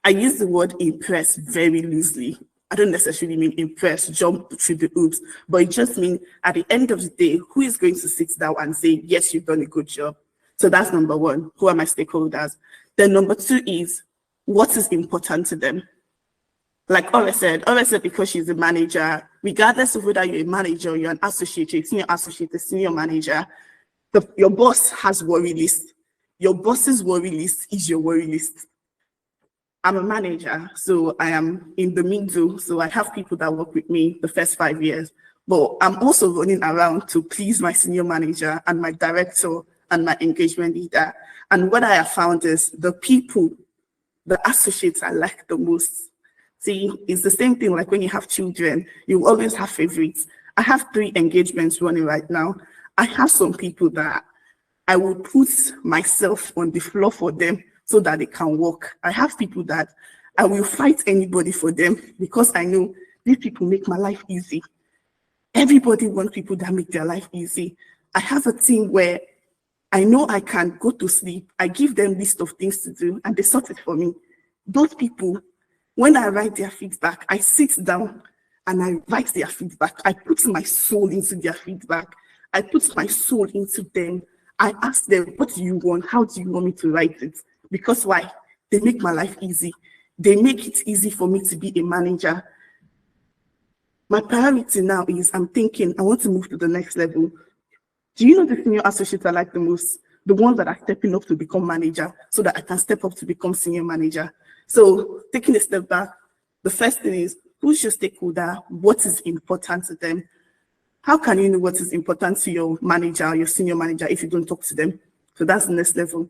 I use the word impress very loosely. I don't necessarily mean impress, jump through the hoops, but it just means at the end of the day, who is going to sit down and say, yes, you've done a good job? So that's number one. Who are my stakeholders? Then number two is, what is important to them? Like Ore said because she's a manager, regardless of whether you're a manager or you're an associate, you're a senior associate, a senior manager, your boss has worry list. Your boss's worry list is your worry list. I'm a manager, so I am in the middle. So I have people that work with me the first 5 years, but I'm also running around to please my senior manager and my director and my engagement leader. And what I have found is the people, the associates I like the most. See, it's the same thing like when you have children, you always have favorites. I have 3 engagements running right now. I have some people that I will put myself on the floor for them so that they can work. I have people that I will fight anybody for them because I know these people make my life easy. Everybody wants people that make their life easy. I have a team where I know I can go to sleep. I give them list of things to do and they sort it for me. Those people, when I write their feedback, I sit down and I write their feedback. I put my soul into their feedback. I put my soul into them. I ask them, what do you want? How do you want me to write it? Because why? They make my life easy. They make it easy for me to be a manager. My priority now is I'm thinking, I want to move to the next level. Do you know the senior associates I like the most? The ones that are stepping up to become manager so that I can step up to become senior manager. So taking a step back, the first thing is, who's your stakeholder? What is important to them? How can you know what is important to your manager, your senior manager, if you don't talk to them? So that's the next level.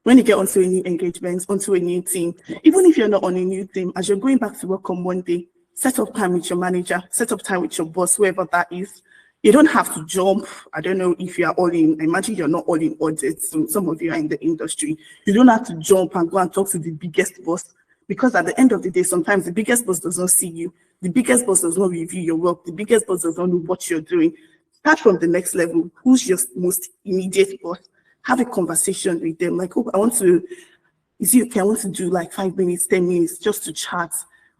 When you get onto a new engagement, onto a new team, even if you're not on a new team, as you're going back to work on Monday, set up time with your manager, set up time with your boss, whoever that is. You don't have to jump. I don't know if you are all in, imagine you're not all in audits, so some of you are in the industry. You don't have to jump and go and talk to the biggest boss, because at the end of the day, sometimes the biggest boss does not see you. The biggest boss does not review your work. The biggest boss does not know what you're doing. Start from the next level. Who's your most immediate boss? Have a conversation with them. Like, oh, is it okay? I want to do like 5 minutes, 10 minutes just to chat.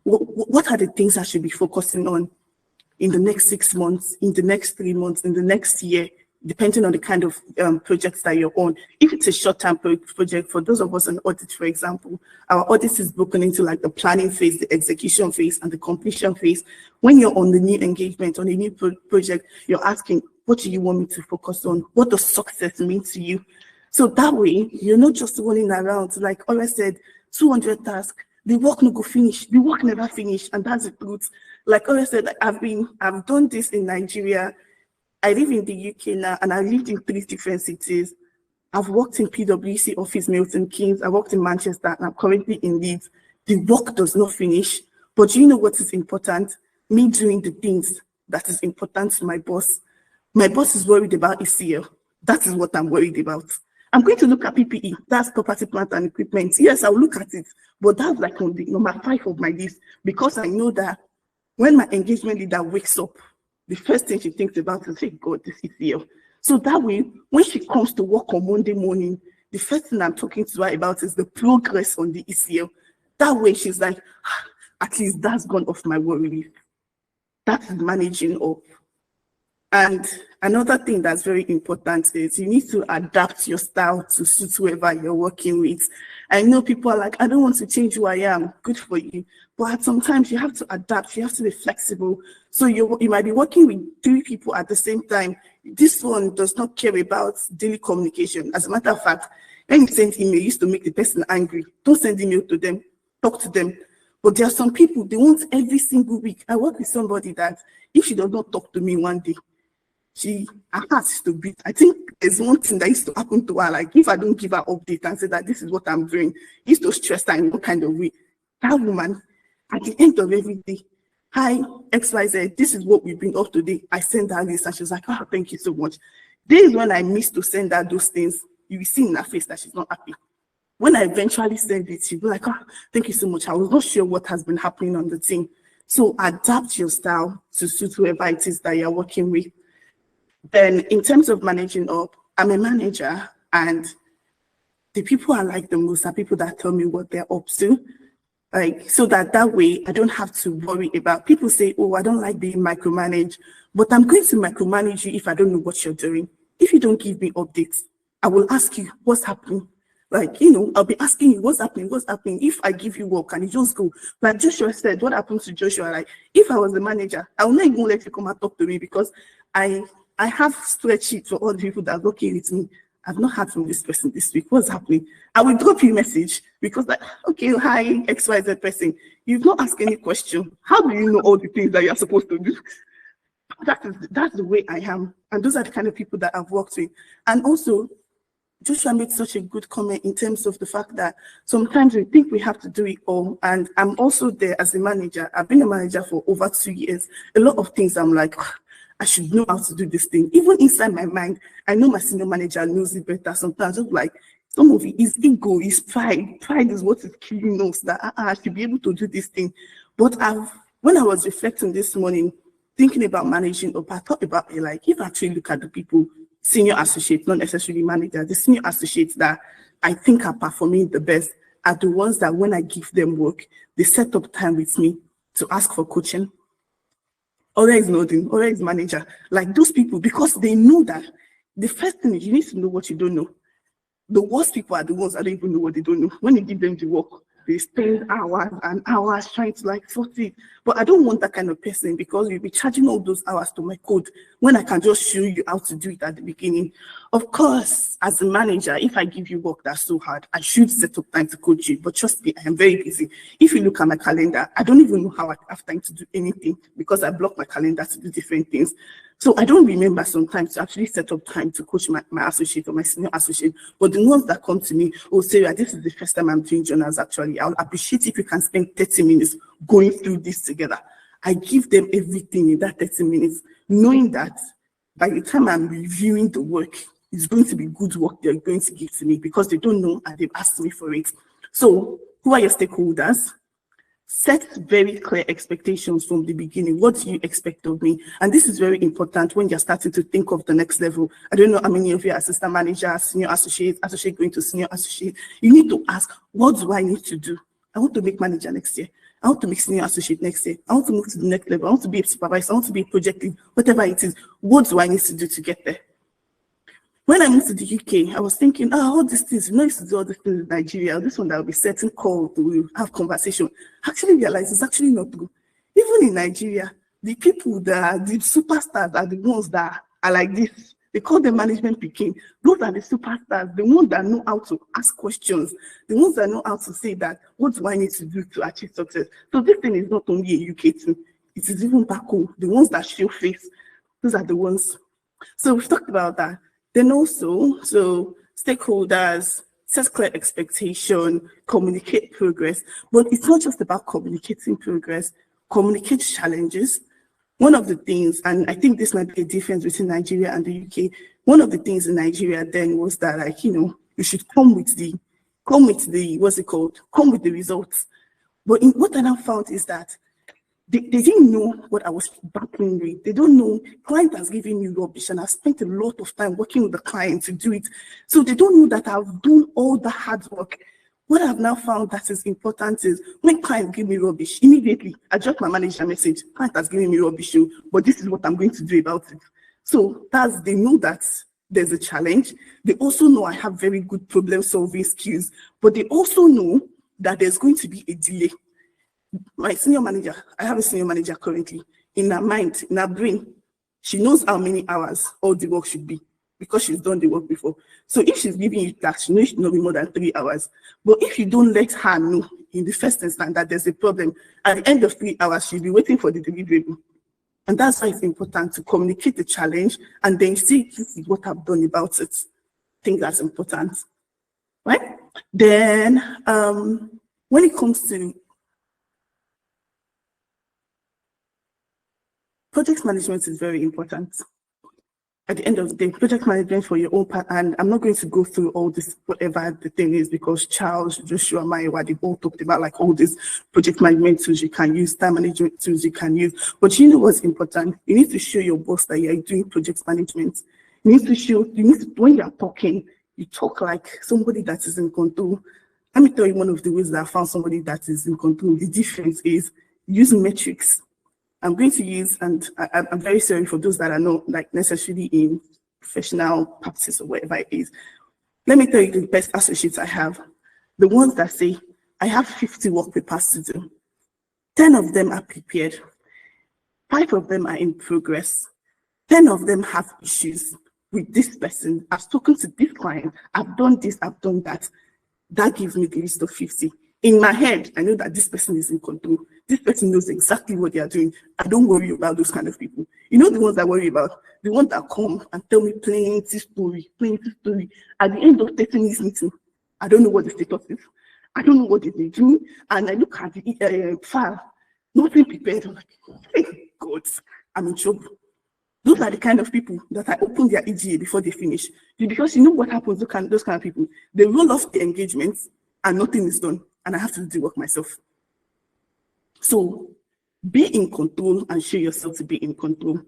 What are the things I should be focusing on in the next 6 months, in the next 3 months, in the next year, depending on the kind of projects that you're on. If it's a short-term project, for those of us on audit, for example, our audit is broken into like the planning phase, the execution phase, and the completion phase. When you're on the new engagement, on a new project, you're asking, what do you want me to focus on? What does success mean to you? So that way, you're not just running around. Like Ore said, 200 tasks, the work no go finish, the work never finish, and that's the truth. Like Ore said, I've done this in Nigeria. I live in the UK now, and I lived in 3 different cities. I've worked in PwC office, Milton Keynes. I worked in Manchester, and I'm currently in Leeds. The work does not finish, but you know what is important? Me doing the things that is important to my boss. My boss is worried about ECL. That is what I'm worried about. I'm going to look at PPE. That's property, plant, and equipment. Yes, I'll look at it, but that's like on the number 5 of my list, because I know that when my engagement leader wakes up, the first thing she thinks about is, hey, God, this ECL. So that way, when she comes to work on Monday morning, the first thing I'm talking to her about is the progress on the ECL. That way, she's like, at least that's gone off my worry list. That's managing up. And another thing that's very important is you need to adapt your style to suit whoever you're working with. I know people are like, I don't want to change who I am. Good for you. But sometimes you have to adapt. You have to be flexible. So you might be working with 3 people at the same time. This one does not care about daily communication. As a matter of fact, When you send email, you used to make the person angry. Don't send email to them, talk to them. But there are some people, they want every single week. I work with somebody that if she does not talk to me one day, her heart is to beat. I think there's one thing that used to happen to her, like if I don't give her update and say that this is what I'm doing, it used to stress her in one kind of way. That woman, at the end of every day, hi, XYZ, this is what we've been up today. I send her this and she's like, oh, thank you so much. Days when I miss to send her those things, you will see in her face that she's not happy. When I eventually send it, she'll be like, oh, thank you so much. I was not sure what has been happening on the team. So adapt your style to suit whoever it is that you're working with. Then in terms of managing up, I'm a manager, and the people I like the most are people that tell me what they're up to. Like, so that way I don't have to worry about, people say, oh, I don't like being micromanaged, but I'm going to micromanage you if I don't know what you're doing. If you don't give me updates, I will ask you what's happening. Like, I'll be asking you what's happening. If I give you work and you just go, like Joshua said, what happens to Joshua? Like, if I was the manager, I will not even let you come and talk to me, because I have spreadsheets for all the people that are working with me. I've not heard from this person this week. What's happening? I will drop you a message, because like, okay, hi, XYZ person. You've not asked any question. How do you know all the things that you're supposed to do? That's the way I am. And those are the kind of people that I've worked with. And also, Joshua made such a good comment in terms of the fact that sometimes we think we have to do it all. And I'm also there as a manager. I've been a manager for over 2 years. A lot of things I'm like, I should know how to do this thing. Even inside my mind, I know my senior manager knows it better. Sometimes I'm like, some of it is ego, is pride. Pride is what is killing us, that I should be able to do this thing. But when I was reflecting this morning, thinking about managing up, I thought about it, like, if I actually look at the people, senior associates, not necessarily manager, the senior associates that I think are performing the best are the ones that when I give them work, they set up time with me to ask for coaching. Ora is nodding, Ora is manager. Like those people, because they know that the first thing is you need to know what you don't know. The worst people are the ones that don't even know what they don't know. When you give them the work, they spend hours and hours trying to like sort it. But I don't want that kind of person, because you'll be charging all those hours to my code when I can just show you how to do it at the beginning. Of course, as a manager, if I give you work that's so hard, I should set up time to coach you. But trust me, I am very busy. If you look at my calendar, I don't even know how I have time to do anything, because I block my calendar to do different things. So I don't remember sometimes to actually set up time to coach my associate or my senior associate. But the ones that come to me, oh, Sarah, this is the first time I'm doing journals actually. I'll appreciate if you can spend 30 minutes going through this together. I give them everything in that 30 minutes, knowing that by the time I'm reviewing the work, it's going to be good work they're going to give to me, because they don't know and they've asked me for it. So who are your stakeholders? Set very clear expectations from the beginning. What do you expect of me? And this is very important when you're starting to think of the next level. I don't know how many of you are assistant manager, senior associate going to senior associate. You need to ask, what do I need to do? I want to make manager next year. I want to make senior associate next year. I want to move to the next level. I want to be a supervisor. I want to be a project lead, whatever it is. What do I need to do to get there? When I moved to the UK, I was thinking, all these things, you used to do all these things in Nigeria. This one that will be setting call to have conversation. Actually realized it's actually not true. Even in Nigeria, the people that are the superstars are the ones that are like this. They call them management picking. Those are the superstars, the ones that know how to ask questions, the ones that know how to say that, what do I need to do to achieve success? So this thing is not only a UK thing, it is even back home. The ones that show face, those are the ones. So we've talked about that. Then also, so stakeholders, set clear expectation, communicate progress. But it's not just about communicating progress, communicate challenges. One of the things, and I think this might be a difference between Nigeria and the UK, one of the things in Nigeria then was that, like, you should come with the, what's it called? Come with the results. But what I now found is that they didn't know what I was battling with. They don't know. Client has given me rubbish, and I've spent a lot of time working with the client to do it. So they don't know that I've done all the hard work. What I've now found that is important is when clients give me rubbish, immediately I drop my manager message. Client has given me rubbish, but this is what I'm going to do about it. So they know that there's a challenge. They also know I have very good problem solving skills, but they also know that there's going to be a delay. My senior manager, I have a senior manager currently, in her mind, in her brain, she knows how many hours all the work should be. because she's done the work before. So if she's giving you tasks, she knows it should not be more than 3 hours. But if you don't let her know in the first instance that there's a problem, at the end of 3 hours, she'll be waiting for the deliverable. And that's why it's important to communicate the challenge and then see, this is what I've done about it. I think that's important, right? Then when it comes to project management is very important. At the end of the day, project management for your own part, and I'm not going to go through all this, whatever the thing is, because Charles, Joshua, Maiwa, they've all talked about like all these project management tools you can use, time management tools you can use. But you know what's important? You need to show your boss that you're doing project management. You need to show, when you're talking, you talk like somebody that is in control. Let me tell you one of the ways that I found somebody that is in control. The difference is using metrics. I'm going to use, and I'm very sorry for those that are not like necessarily in professional practice or whatever it is. Let me tell you the best associates I have. The ones that say, I have 50 work papers to do. 10 of them are prepared. 5 of them are in progress. 10 of them have issues with this person. I've spoken to this client. I've done this, I've done that. That gives me the list of 50. In my head, I know that this person is in control. This person knows exactly what they are doing. I don't worry about those kind of people. You know the ones I worry about? The ones that come and tell me plenty story. At the end of 30 minutes meeting, I don't know what the status is. I don't know what they're doing. And I look at the file, nothing prepared. I'm like, hey, God, I'm in trouble. Those are the kind of people that I open their EGA before they finish. Because you know what happens to those kind of people? They roll off the engagements and nothing is done. And I have to do the work myself. So be in control and show yourself to be in control.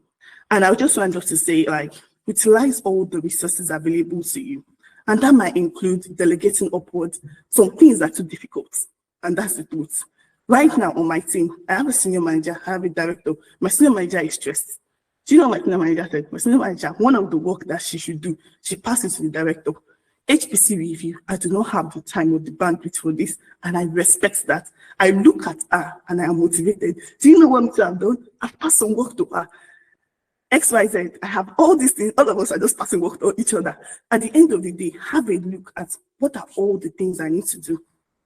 And I just want to say, like, utilize all the resources available to you. And that might include delegating upwards some things that are too difficult. And that's the truth. Right now on my team, I have a senior manager, I have a director. My senior manager is stressed. Do you know what my senior manager said? My senior manager, one of the work that she should do, she passes to the director. HPC review, I do not have the time or the bandwidth for this, and I respect that. I look at her and I am motivated. Do you know what I've done? I've passed some work to her. XYZ, I have all these things, all of us are just passing work to each other. At the end of the day, have a look at what are all the things I need to do.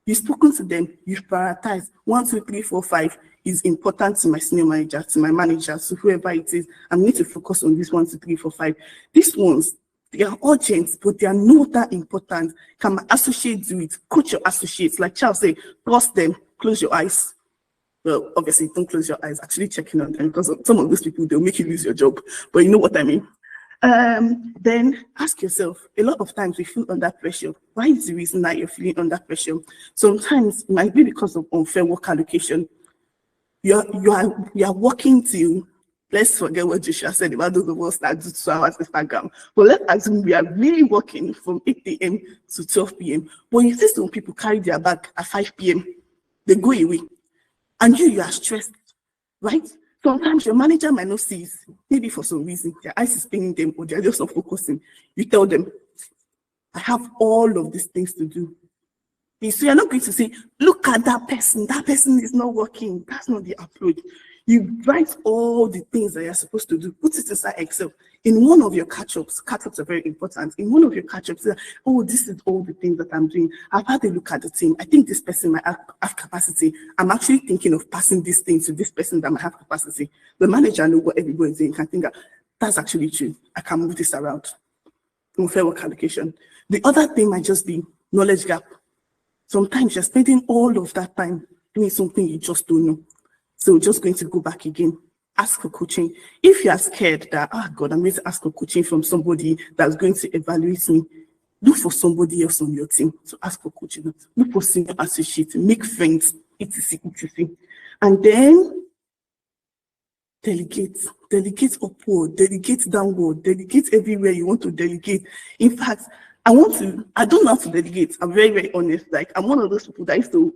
You've spoken to them, you've prioritized 1, 2, 3, 4, 5 is important to my senior manager, to my manager, to whoever it is. I'm going to focus on this 1, 2, 3, 4, 5. These ones, they are urgent, but they are not that important. Can my associate do it? Coach your associates. Like Charles said, trust them, close your eyes. Well, obviously, don't close your eyes. Actually checking on them, because some of those people, they'll make you lose your job. But you know what I mean. Then ask yourself, a lot of times we feel under pressure. Why is the reason that you're feeling under pressure? Sometimes it might be because of unfair work allocation. You are working till, let's forget what Joshua said about those of us that do 2 hours Instagram. But let's assume we are really working from 8 a.m. to 12 p.m. But you see some people carry their bag at 5 p.m. They go away. And you are stressed, right? Sometimes your manager might not see it. Maybe for some reason, their eyes is paining them or they're just not focusing. You tell them, I have all of these things to do. So you're not going to say, look at that person is not working. That's not the approach. You write all the things that you're supposed to do, put it inside Excel. In one of your catch-ups are very important. In one of your catch-ups, oh, this is all the things that I'm doing. I've had a look at the team. I think this person might have capacity. I'm actually thinking of passing these things to this person that might have capacity. The manager knows what everybody's doing. Can think that's actually true. I can move this around. Unfair work allocation. The other thing might just be knowledge gap. Sometimes you're spending all of that time doing something you just don't know. So just going to go back again, ask for coaching. If you are scared that, oh God, I'm going to ask for coaching from somebody that's going to evaluate me, look for somebody else on your team to ask for coaching. Look for senior associates, make friends, etc. And then delegate upward, delegate downward, delegate everywhere you want to delegate. In fact, I don't know how to delegate. I'm very, very honest. Like, I'm one of those people that used to,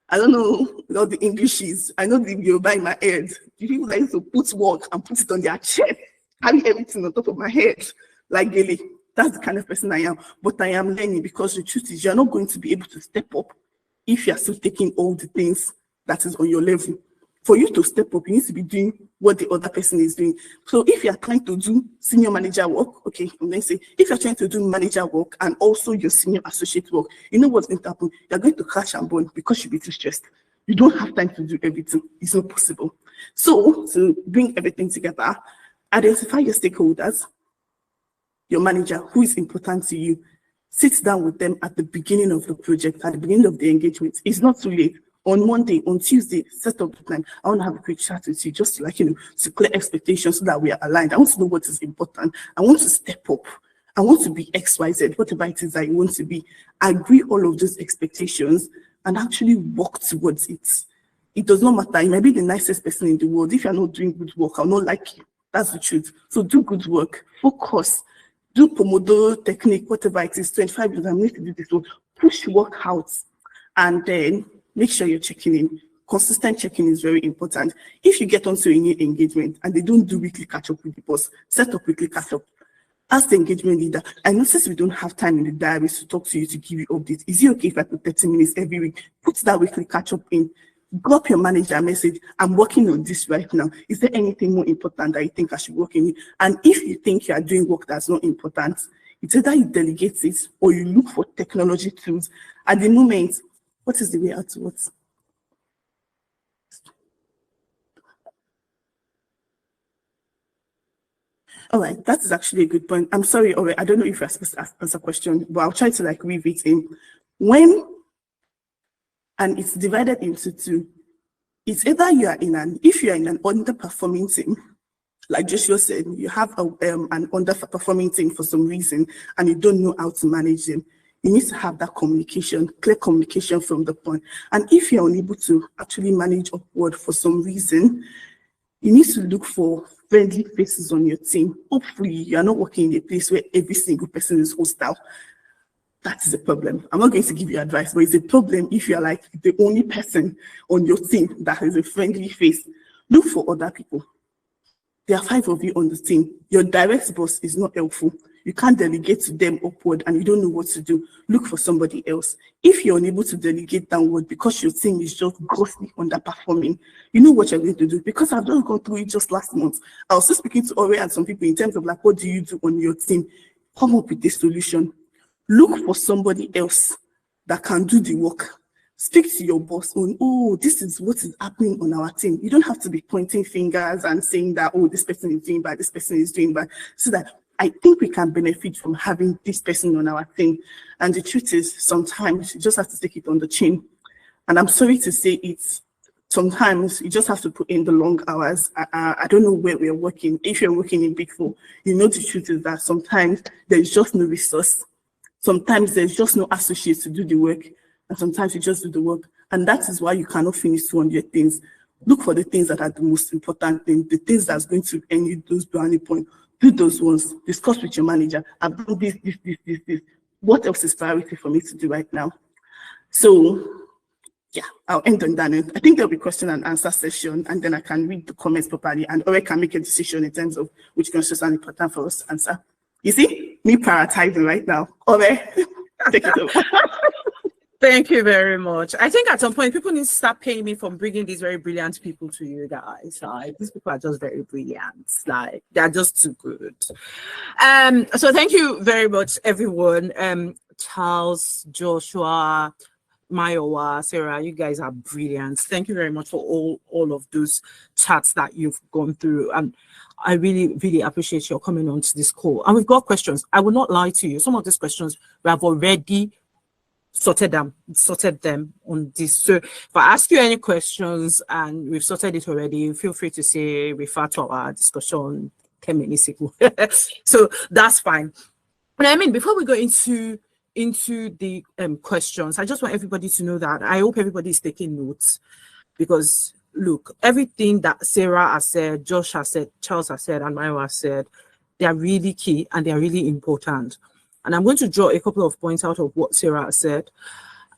I don't know what the English is. I know the Yoruba in my head. The people that used to put work and put it on their chest, carry everything on top of my head, like Gele. That's the kind of person I am. But I am learning, because the truth is you're not going to be able to step up if you're still taking all the things that is on your level. For you to step up, you need to be doing what the other person is doing. So if you're trying to do senior manager work, okay, and then say, if you're trying to do manager work and also your senior associate work, you know what's going to happen? You're going to crash and burn because you'll be too stressed. You don't have time to do everything. It's not possible. So to bring everything together, identify your stakeholders, your manager, who is important to you. Sit down with them at the beginning of the project, at the beginning of the engagement. It's not too late. On Monday, on Tuesday, set up the time. I want to have a quick chat with you, just to, like, to clear expectations so that we are aligned. I want to know what is important. I want to step up. I want to be XYZ, whatever it is that you want to be. Agree all of those expectations and actually work towards it. It does not matter. You might be the nicest person in the world. If you're not doing good work, I'll not like you. That's the truth. So do good work. Focus. Do Pomodoro technique, whatever it is, 25 minutes. I'm going to do this. So push work out. And then make sure you're checking in. Consistent checking is very important. If you get onto a new engagement and they don't do weekly catch-up with the boss, set up weekly catch-up. Ask the engagement leader, I notice we don't have time in the diaries to talk to you, to give you updates. Is it okay if I put 30 minutes every week? Put that weekly catch-up in. Drop your manager a message. I'm working on this right now. Is there anything more important that you think I should work in? And if you think you are doing work that's not important, it's either you delegate it or you look for technology tools. At the moment, what is the way out to what? All right, that is actually a good point. I'm sorry, all right, I don't know if you're supposed to answer a question, but I'll try to like weave it in. And it's divided into two. It's either if you are in an underperforming team, like Joshua said, you have an underperforming team for some reason and you don't know how to manage them. You need to have that communication, clear communication from the point. And if you're unable to actually manage upward for some reason, you need to look for friendly faces on your team. Hopefully, you're not working in a place where every single person is hostile. That is a problem. I'm not going to give you advice, but it's a problem if you're like the only person on your team that has a friendly face. Look for other people. There are 5 of you on the team. Your direct boss is not helpful. You can't delegate to them upward and you don't know what to do. Look for somebody else. If you're unable to delegate downward because your team is just grossly underperforming, you know what you're going to do. Because I've just gone through it just last month. I was just speaking to Ore and some people in terms of like, what do you do on your team? Come up with a solution. Look for somebody else that can do the work. Speak to your boss on, oh, this is what is happening on our team. You don't have to be pointing fingers and saying that, oh, this person is doing bad, this person is doing bad. So that I think we can benefit from having this person on our team. And the truth is, sometimes you just have to take it on the chin. And I'm sorry to say it, sometimes you just have to put in the long hours. I don't know where we're working. If you're working in Big Four, you know the truth is that sometimes there's just no resource. Sometimes there's just no associates to do the work, and sometimes you just do the work. And that is why you cannot finish 200 things. Look for the things that are the most important things, the things that's going to earn you those brownie points. Do those ones. Discuss with your manager. I've done this. What else is priority for me to do right now? So, yeah, I'll end on that note. I think there'll be question and answer session, and then I can read the comments properly, and Ore can make a decision in terms of which questions are important for us to answer. You see, me prioritizing right now. Ore, take it over. Thank you very much. I think at some point people need to start paying me for bringing these very brilliant people to you guys. Like, these people are just very brilliant. Like, they're just too good. So thank you very much, everyone. Charles, Joshua, Mayowa, Sarah, you guys are brilliant. Thank you very much for all of those chats that you've gone through. And I really, really appreciate your coming on to this call. And we've got questions. I will not lie to you. Some of these questions we have already sorted them on this. So if I ask you any questions and we've sorted it already, feel free to say refer to our discussion 10 minutes ago. So that's fine. But I mean, before we go into the questions, I just want everybody to know that I hope everybody is taking notes, because look, everything that Sarah has said, Josh has said, Charles has said, and Mayo has said, they are really key and they are really important. And I'm going to draw a couple of points out of what Sarah has said.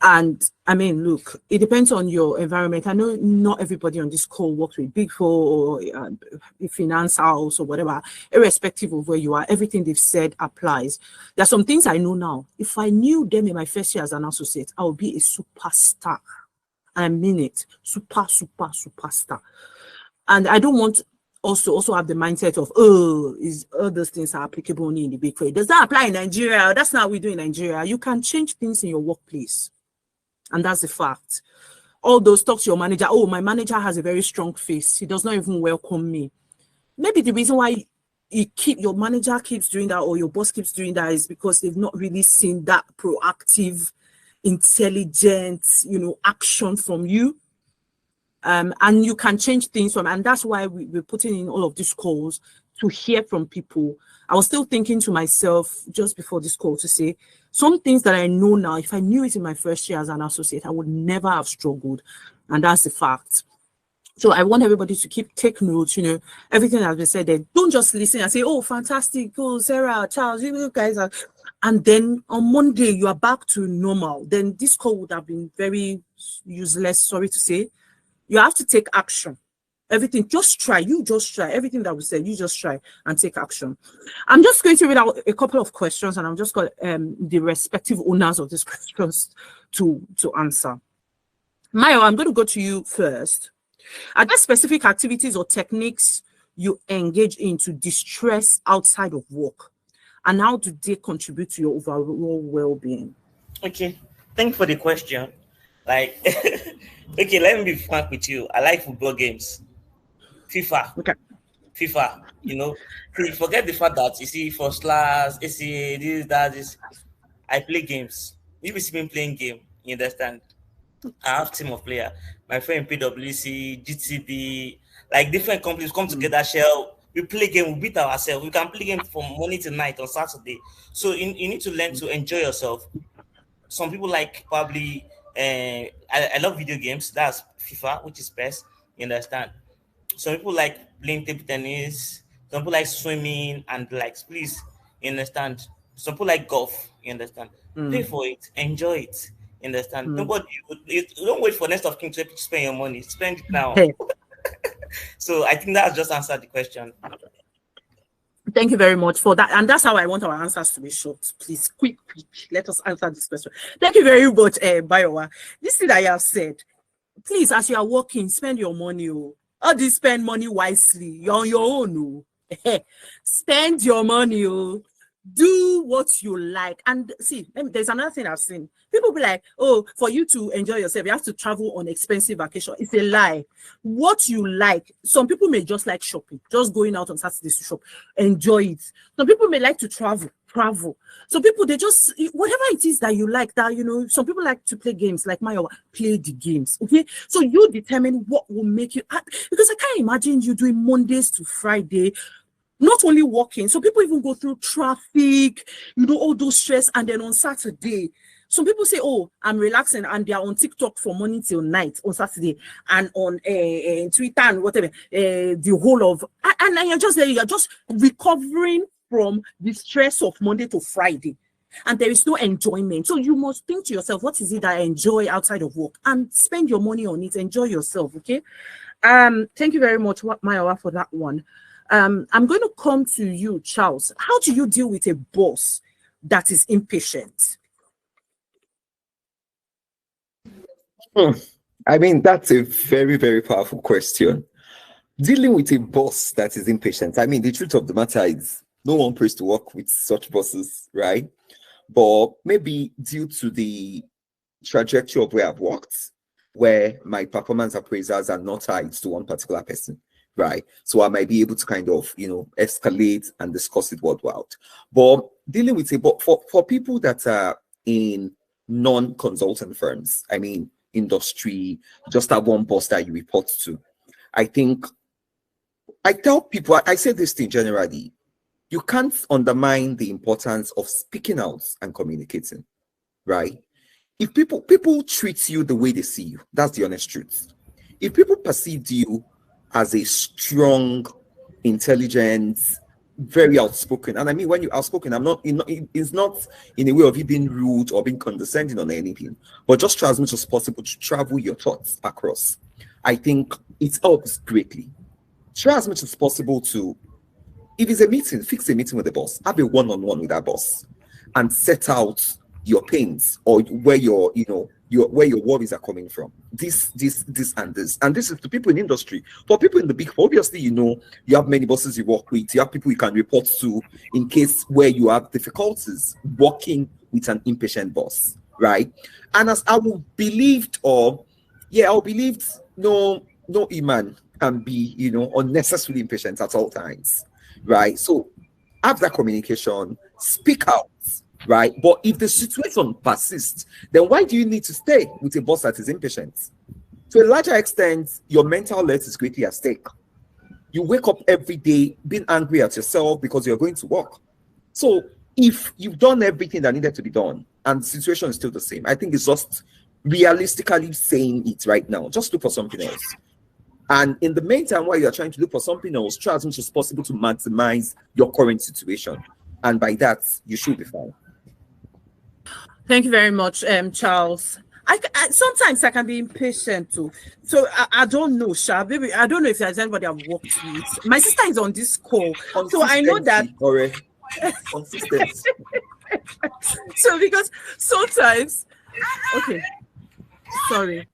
And I mean, look, it depends on your environment. I know not everybody on this call works with Big Four or a finance house or whatever. Irrespective of where you are, everything they've said applies. There are some things I know now. If I knew them in my first year as an associate, I would be a superstar. I mean it. Superstar. And I don't want also have the mindset of, oh, is all those things are applicable only in the bakery. Does that apply in Nigeria? That's not what we do in Nigeria. You can change things in your workplace. And that's the fact. All those talk to your manager. Oh, my manager has a very strong face. He does not even welcome me. Maybe the reason why your manager keeps doing that or your boss keeps doing that is because they've not really seen that proactive, intelligent, action from you. And you can change things and that's why we're putting in all of these calls to hear from people. I was still thinking to myself just before this call to say some things that I know now, if I knew it in my first year as an associate, I would never have struggled. And that's the fact. So I want everybody to take notes, everything that's been said there. Don't just listen and say, oh, fantastic, oh, Sarah, Charles, you guys are, and then on Monday you are back to normal. Then this call would have been very useless, sorry to say. You have to take action. Everything, just try. You just try. Everything that we said, you just try and take action. I'm just going to read out a couple of questions, and I'm just got the respective owners of these questions to answer. Mayo, I'm going to go to you first. Are there specific activities or techniques you engage in to distress outside of work? And how do they contribute to your overall well-being? Okay, thank you for the question. Like, okay, let me be frank with you. I like football games. FIFA. Okay. FIFA, Please forget the fact that you see first class, this, that, this. I play games. You see me playing game, you understand? I have team of players. My friend PwC, GTB, like different companies come together, Shell. We play game, we beat ourselves. We can play game from morning to night on Saturday. So you need to learn to enjoy yourself. Some people like probably, I love video games. That's FIFA, which is best. You understand? Some people like playing table tennis. Some people like swimming and likes. Please, you understand? Some people like golf. You understand? Pay for it. Enjoy it. You understand? Nobody. You don't wait for next of kin to spend your money. Spend it now. Hey. So I think that just answered the question. Thank you very much for that. And that's how I want our answers to be short. Please, quick. Let us answer this question. Thank you very much, Bayowa. This thing I have said, please, as you are working, spend your money. How do you spend money wisely? You're on your own. Spend your money. Do what you like. And see, there's another thing I've seen. People be like, oh, for you to enjoy yourself, you have to travel on expensive vacation. It's a lie. What you like. Some people may just like shopping, just going out on Saturdays to shop. Enjoy it. Some people may like to travel. Some people, they just, whatever it is that you like, that, some people like to play games, like Mayo, play the games, okay? So you determine what will make you, because I can't imagine you doing Mondays to Friday, not only walking. So people even go through traffic, all those stress, and then on Saturday, some people say, oh, I'm relaxing, and they are on TikTok from morning till night on Saturday, and on Twitter and whatever, the whole of, and you're just there, you're just recovering from the stress of Monday to Friday, and there is no enjoyment. So you must think to yourself, what is it that I enjoy outside of work, and spend your money on it. Enjoy yourself, okay? Thank you very much, Mayowa, for that one. I'm going to come to you, Charles. How do you deal with a boss that is impatient? I mean, that's a very, very powerful question. Dealing with a boss that is impatient. I mean, the truth of the matter is no one prays to work with such bosses, right? But maybe due to the trajectory of where I've worked, where my performance appraisals are not tied to one particular person, right? So I might be able to kind of, escalate and discuss it worldwide. But dealing with it, for people that are in non-consultant firms, I mean, industry, just have one boss that you report to. I think I tell people, I say this thing generally, you can't undermine the importance of speaking out and communicating, right? If people treat you the way they see you, that's the honest truth. If people perceive you as a strong, intelligent, very outspoken, and I mean when you're outspoken, it's not in a way of you being rude or being condescending on anything, but just try as much as possible to travel your thoughts across. I think it helps greatly. Try as much as possible to, if it's a meeting, fix a meeting with the boss, have a one-on-one with that boss, and set out your pains or where your where your worries are coming from. This, and this. And this is to people in industry. For people in the big four, obviously, you have many bosses you work with, you have people you can report to in case where you have difficulties working with an impatient boss, right? And as I will believed, no Iman can be, unnecessarily impatient at all times, right? So have that communication, speak out, right? But if the situation persists, then why do you need to stay with a boss that is impatient? To a larger extent, your mental health is greatly at stake. You wake up every day being angry at yourself because you're going to work. So if you've done everything that needed to be done and the situation is still the same, I think it's just realistically saying it right now. Just look for something else. And in the meantime, while you're trying to look for something else, try as much as possible to maximize your current situation. And by that, you should be fine. Thank you very much, Charles. I sometimes I can be impatient too. So I don't know, Sha. Baby, I don't know if there's anybody I've worked with. My sister is on this call. So I know that. Consistency. So because sometimes, okay, sorry.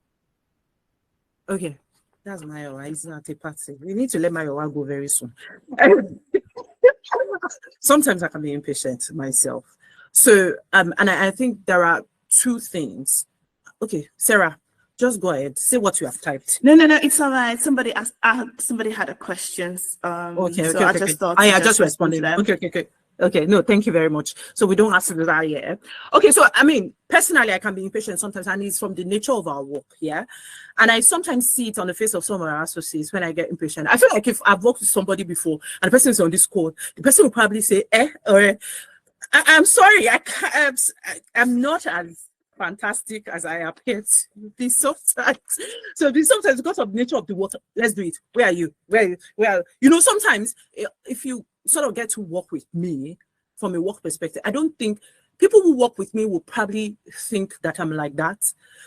Okay. That's Mayowa. He's not a party. We need to let Mayowa go very soon. Sometimes I can be impatient myself. So, and I think there are two things. Okay, Sarah, just go ahead. Say what you have typed. No, it's all right. Somebody asked. Somebody had a question. Okay. I just thought. I just responded. Okay. No, thank you very much. So we don't have to do that yet. Okay. So I mean, personally, I can be impatient sometimes, and it's from the nature of our work. Yeah. And I sometimes see it on the face of some of our associates when I get impatient. I feel like if I've worked with somebody before and the person is on this call, the person will probably say, or I'm sorry, I'm not as fantastic as I appear to be sometimes. So sometimes because of the nature of the work, let's do it. Where are you? Where sometimes if you sort of get to work with me from a work perspective, I don't think people who work with me will probably think that I'm like that,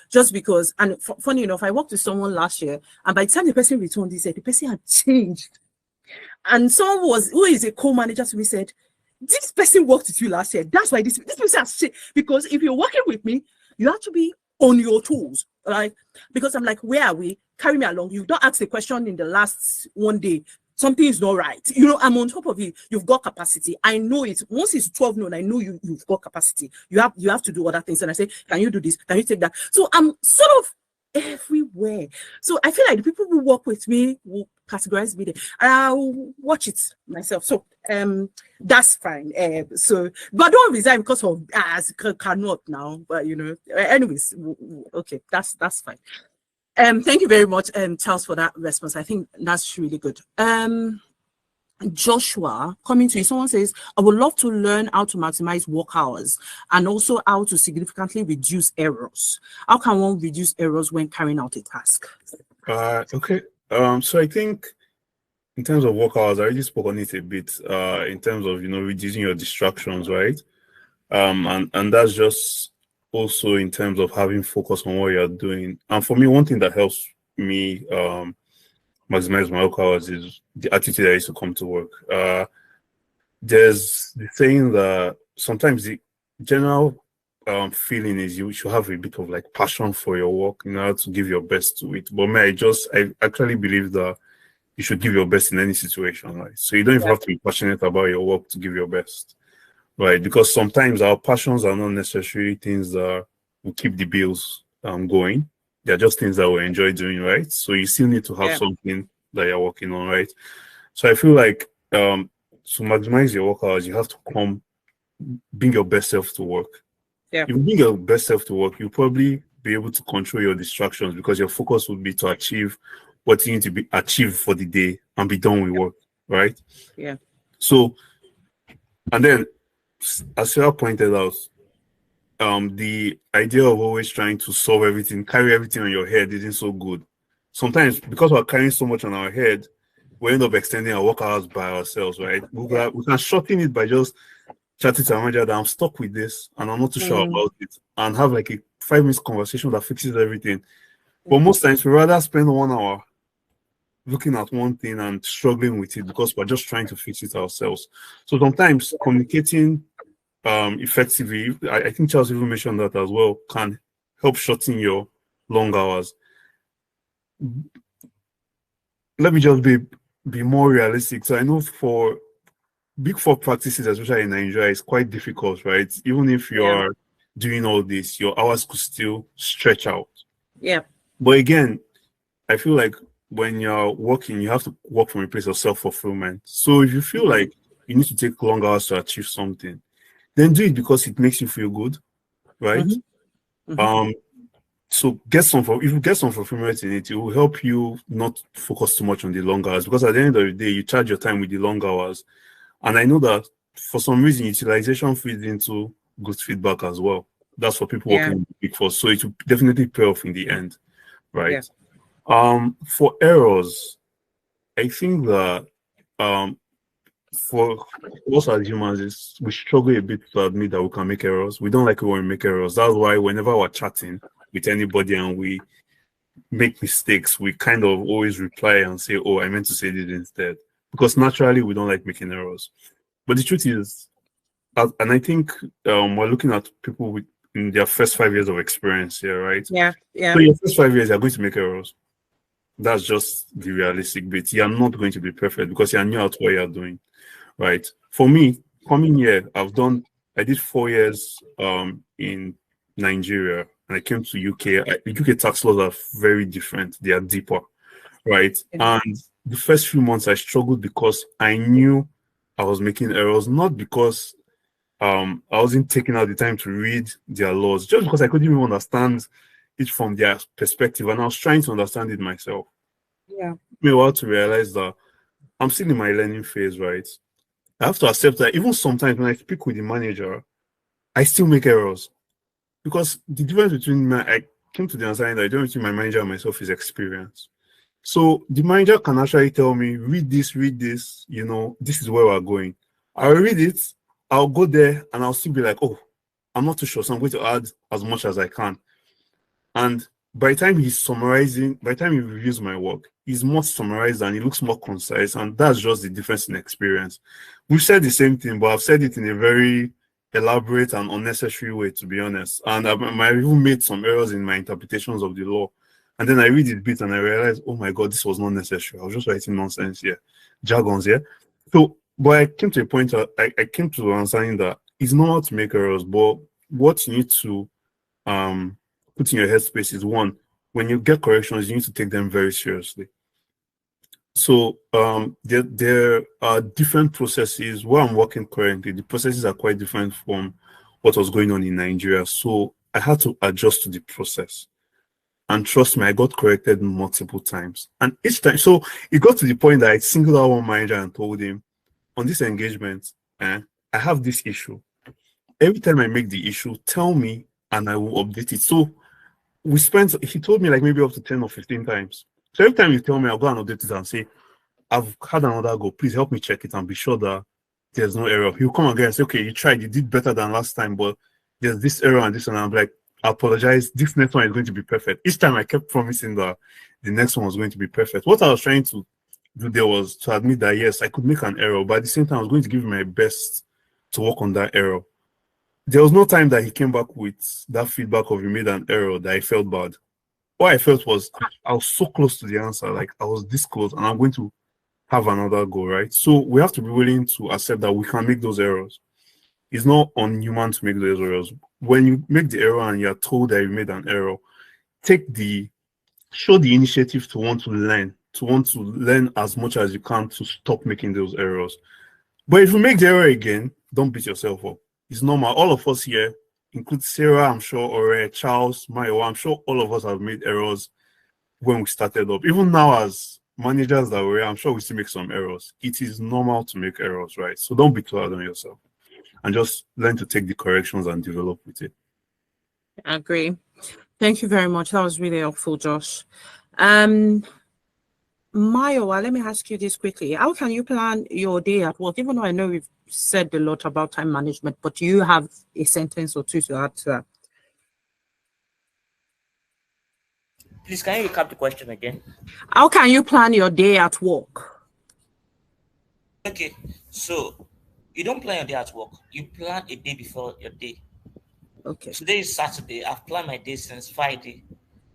just because. And funny enough, I worked with someone last year, and by the time the person returned, he said the person had changed. And someone who is a co-manager to me said, "This person worked with you last year. That's why this person has changed. Because if you're working with me, you have to be on your toes, right? Because I'm like, where are we? Carry me along. You don't ask the question in the last one day. Something is not right. I'm on top of it. You've got capacity. I know it. Once it's 12 noon, I know you've got capacity. You have to do other things. And I say, can you do this? Can you take that? So I'm sort of everywhere. So I feel like the people who work with me will categorize me there. I'll watch it myself. So that's fine. But don't resign because of cannot now. But anyways, okay, that's fine. Thank you very much, Charles, for that response. I think that's really good. Joshua, coming to you, someone says, I would love to learn how to maximize work hours and also how to significantly reduce errors. How can one reduce errors when carrying out a task? Okay. So I think in terms of work hours, I already spoke on it a bit, in terms of, reducing your distractions, right? And that's just also in terms of having focus on what you're doing. And for me, one thing that helps me maximize my work hours is the attitude I used to come to work. There's the saying that sometimes the general feeling is you should have a bit of like passion for your work, to give your best to it. But I actually believe that you should give your best in any situation, right? So you don't even have to be passionate about your work to give your best. Right, because sometimes our passions are not necessarily things that will keep the bills going. They're just things that we enjoy doing, right? So you still need to have something that you're working on, right? So I feel like to maximize your work hours, you have to bring your best self to work. Yeah. If you bring your best self to work, you'll probably be able to control your distractions because your focus will be to achieve what you need to be achieved for the day and be done with work, right? Yeah. So, and then, as Sarah pointed out, the idea of always trying to solve everything, carry everything on your head isn't so good. Sometimes, because we're carrying so much on our head, we end up extending our work hours by ourselves, right? We can shorten it by just chatting to our manager that I'm stuck with this and I'm not too sure about it, and have like a 5-minute conversation that fixes everything. But most times, we rather spend 1 hour looking at one thing and struggling with it because we're just trying to fix it ourselves. So sometimes communicating effectively, I think Charles even mentioned that as well, can help shorten your long hours. Let me just be more realistic. So I know for Big Four practices, especially in Nigeria, is quite difficult, right? Even if you're doing all this, your hours could still stretch out. Yeah. But again, I feel like when you're working, you have to work from a place of self-fulfillment. So if you feel like you need to take long hours to achieve something, then do it because it makes you feel good, right? So if you get some fulfillment in it, it will help you not focus too much on the long hours, because at the end of the day, you charge your time with the long hours. And I know that for some reason, utilization feeds into good feedback as well. That's for people working in the Big Four. So it will definitely pay off in the end, right? For errors, I think that for us as humans, we struggle a bit to admit that we can make errors. We don't like it when we make errors. That's why whenever we're chatting with anybody and we make mistakes, we kind of always reply and say, oh, I meant to say this instead. Because naturally, we don't like making errors. But the truth is, and I think we're looking at people in their first 5 years of experience here, right? Yeah. So your first 5 years, you're going to make errors. That's just the realistic bit. You're not going to be perfect because you're new at what you're doing, right? For me, coming here, I did 4 years in Nigeria, and I came to UK. UK tax laws are very different. They are deeper, right? And the first few months I struggled because I knew I was making errors, not because I wasn't taking out the time to read their laws, just because I couldn't even understand it from their perspective, and I was trying to understand it myself. Yeah. It took me a while to realize that I'm still in my learning phase, right? I have to accept that even sometimes when I speak with the manager, I still make errors. Because the difference between I came to the understanding that the difference between my manager and myself is experience. So the manager can actually tell me, read this, this is where we're going. I'll read it, I'll go there, and I'll still be like, oh, I'm not too sure, so I'm going to add as much as I can. And by the time he reviews my work, he's more summarized and he looks more concise, and that's just the difference in experience. We've said the same thing, but I've said it in a very elaborate and unnecessary way, to be honest. And I've even made some errors in my interpretations of the law. And then I read it a bit and I realized, oh my God, this was not necessary. I was just writing nonsense here, jargons here. So, but I came to a point, I came to understanding that it's normal to make errors, but what you need to put in your headspace is, one, when you get corrections, you need to take them very seriously. So there are different processes. Where I'm working currently, the processes are quite different from what was going on in Nigeria. So I had to adjust to the process. And trust me, I got corrected multiple times. And each time, so it got to the point that I singled out one manager and told him, on this engagement, I have this issue. Every time I make the issue, tell me and I will update it. So he told me like maybe up to 10 or 15 times. So every time you tell me, I'll go and update it and say, I've had another go. Please help me check it and be sure that there's no error. He'll come again and say, okay, you tried, you did better than last time, but there's this error and this one. I'm like, I apologize. This next one is going to be perfect. Each time I kept promising that the next one was going to be perfect. What I was trying to do there was to admit that, yes, I could make an error, but at the same time, I was going to give my best to work on that error. There was no time that he came back with that feedback of you made an error that I felt bad. What I felt was I was so close to the answer, like I was this close, and I'm going to have another go, right? So we have to be willing to accept that we can make those errors. It's not unhuman to make those errors. When you make the error and you're told that you made an error, show the initiative to want to learn as much as you can to stop making those errors. But if you make the error again, don't beat yourself up. It's normal. All of us here, include Sarah, I'm sure, or Charles, Mayo, I'm sure all of us have made errors when we started up. Even now as managers that we're, I'm sure we still make some errors. It is normal to make errors, right? So don't be too hard on yourself and just learn to take the corrections and develop with it. I agree. Thank you very much. That was really helpful, Josh. Mayo, let me ask you this quickly. How can you plan your day at work? Even though I know we've said a lot about time management, but do you have a sentence or two to add to that? Please, can you recap the question again? How can you plan your day at work? Okay, so you don't plan your day at work. You plan a day before your day. Okay. Today is Saturday. I've planned my day since Friday.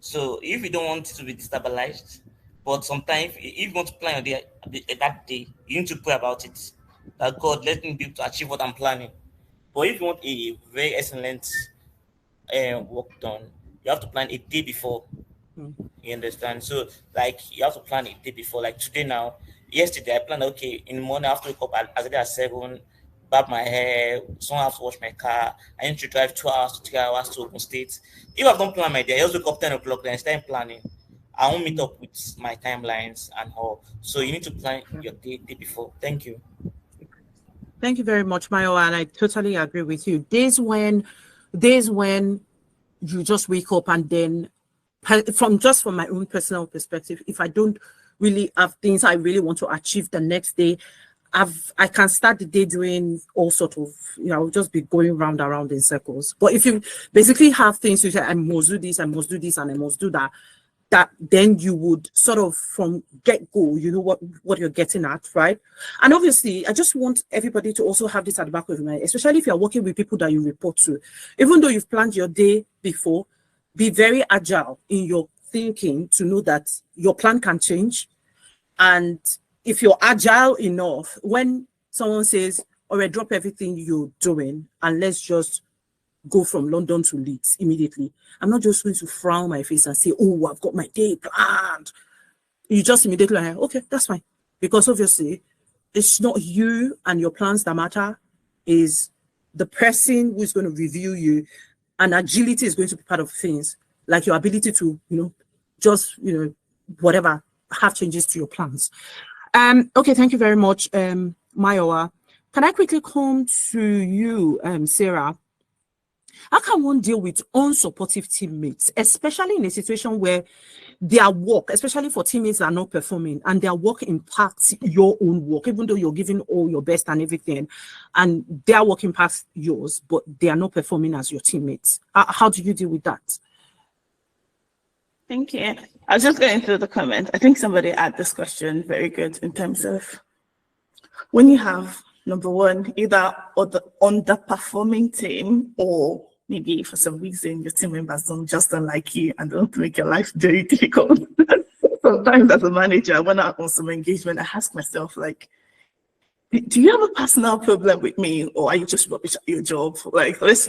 So if you don't want it to be destabilized, but sometimes if you want to plan your day that day, you need to pray about it. That God, let me be able to achieve what I'm planning. But if you want a very excellent work done, you have to plan a day before. You understand? So like you have to plan a day before. Like today now, yesterday I planned, okay, in the morning I have to wake up as early as 7, barb my hair, someone has to wash my car. I need to drive 2 hours to 3 hours to Ogun State. If I don't plan my day, I just wake up 10 o'clock, then I start planning. I won't meet up with my timelines and all. So you need to plan your day before. Thank you. Thank you very much, Mayo, and I totally agree with you. Days when you just wake up and then from my own personal perspective, if I don't really have things I really want to achieve the next day, I can start the day doing all sort of, just be going round around in circles. But if you basically have things you say, I must do this, I must do this, and I must do that, then you would sort of from get-go, you know what you're getting at, right? And obviously, I just want everybody to also have this at the back of your mind, especially if you're working with people that you report to. Even though you've planned your day before, be very agile in your thinking to know that your plan can change. And if you're agile enough, when someone says, all right, drop everything you're doing and let's just go from London to Leeds immediately, I'm not just going to frown my face and say, oh, I've got my day planned. You just immediately like, okay, that's fine. Because obviously, it's not you and your plans that matter, is the person who is going to review you, and agility is going to be part of things, like your ability to, whatever, have changes to your plans. Okay, thank you very much, Mayowa. Can I quickly come to you, Sarah? How can one deal with unsupportive teammates, especially in a situation where their work, especially for teammates that are not performing, and their work impacts your own work, even though you're giving all your best and everything, and their work impacts yours, but they are not performing as your teammates? How do you deal with that? Thank you. I was just going through the comment. I think somebody asked this question very good in terms of when you have, number one, either the underperforming team, or maybe for some reason your team members don't like you and don't make your life very difficult. Sometimes as a manager, when I'm on some engagement, I ask myself, like, do you have a personal problem with me, or are you just rubbish at your job? Like, let's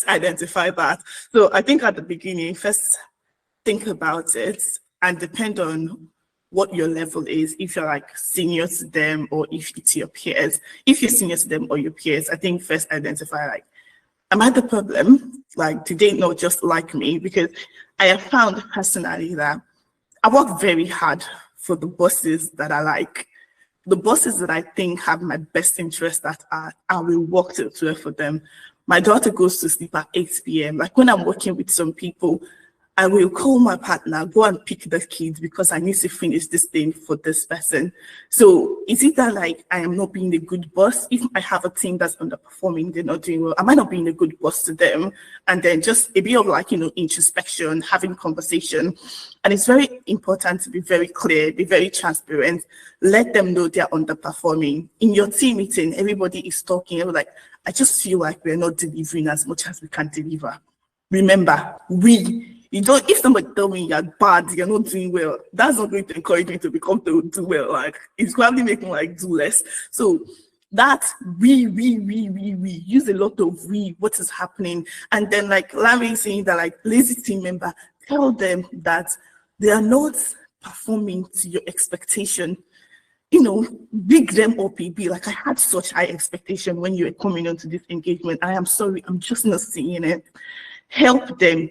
identify that. So I think at the beginning, first think about it and depend on what your level is, if you're like senior to them or if it's your peers. If you're senior to them or your peers, I think first identify, like, am I the problem? Like, do they not just like me? Because I have found personally that I work very hard for the bosses that I like. The bosses that I think have my best interest, that I will work till 12 for them. My daughter goes to sleep at 8 p.m. Like, when I'm working with some people, I will call my partner, go and pick the kids because I need to finish this thing for this person. So is it that, like, I am not being a good boss? If I have a team that's underperforming, they're not doing well, am I not being a good boss to them? And then just a bit of, like, introspection, having conversation. And it's very important to be very clear, be very transparent. Let them know they're underperforming. In your team meeting, everybody is talking, like, I just feel like we're not delivering as much as we can deliver. Remember, if somebody tell me you're bad, you're not doing well, that's not going to encourage me to do well. Like, it's probably making like do less. So that we use a lot of what is happening. And then, like Larry saying that, like, lazy team member, tell them that they are not performing to your expectation. Big them up, be like, I had such high expectation when you were coming onto this engagement. I am sorry, I'm just not seeing it. Help them.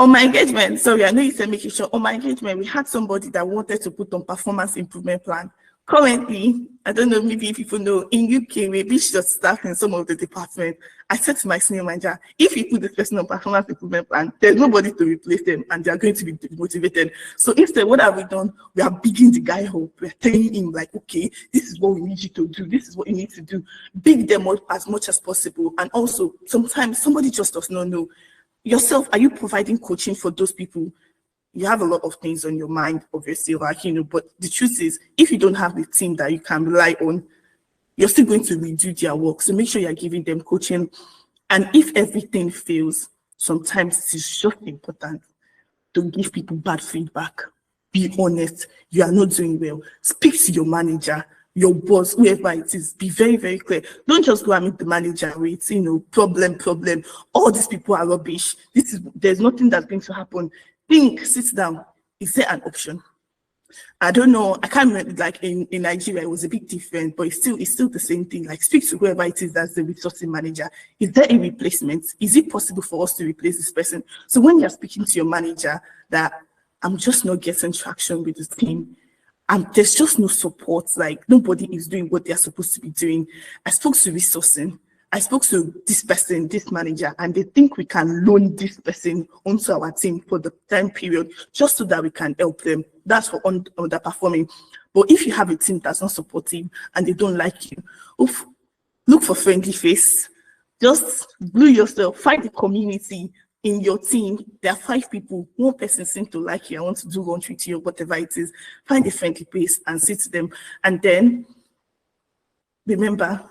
On my engagement, sorry, I know you said making sure. On my engagement, we had somebody that wanted to put on performance improvement plan. Currently, I don't know, maybe people know, in UK, we reached the staff in some of the departments. I said to my senior manager, if you put this person on performance improvement plan, there's nobody to replace them and they're going to be motivated. So instead, what have we done? We are bigging the guy up. We're telling him, like, okay, this is what we need you to do. This is what you need to do. Big them up as much as possible. And also, sometimes somebody just does not know. Yourself, are you providing coaching for those people? You have a lot of things on your mind, obviously, like, but the truth is, if you don't have the team that you can rely on, you're still going to redo their work. So make sure you're giving them coaching. And if everything fails, sometimes it is just important to give people bad feedback. Be honest. You are not doing well. Speak to your manager, your boss, whoever it is. Be very, very clear. Don't just go and meet the manager with, problem. All these people are rubbish. There's nothing that's going to happen. Think, sit down. Is there an option? I don't know. I can't remember, like in Nigeria, it was a bit different, but it's still the same thing. Like, speak to whoever it is that's the resourcing manager. Is there a replacement? Is it possible for us to replace this person? So when you're speaking to your manager that I'm just not getting traction with this team, and there's just no support, like nobody is doing what they're supposed to be doing. I spoke to resourcing. I spoke to this person, this manager, and they think we can loan this person onto our team for the time period just so that we can help them. That's for underperforming. But if you have a team that's not supportive and they don't like you, look for friendly face. Just glue yourself, find the community in your team. There are 5 people, one person seems to like you, I want to do laundry to you, or whatever it is. Find a friendly place and say to them. And then remember,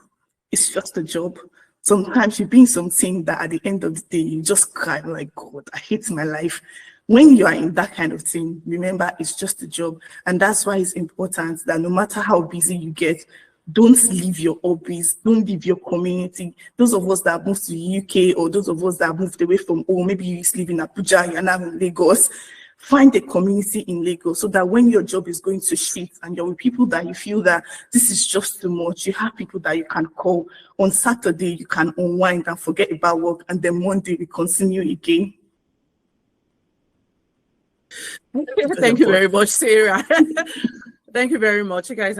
it's just a job. Sometimes you're being something that at the end of the day, you just cry like, God, I hate my life. When you are in that kind of thing, remember, it's just a job. And that's why it's important that no matter how busy you get, don't leave your hobbies, don't leave your community. Those of us that moved to the UK, or those of us that moved away from home, maybe you used to live in Abuja, you're now in Lagos, find a community in Lagos so that when your job is going to shit and you're with people that you feel that this is just too much, you have people that you can call. On Saturday, you can unwind and forget about work, and then Monday we continue again. Thank you very much, Sarah. Thank you very much. You guys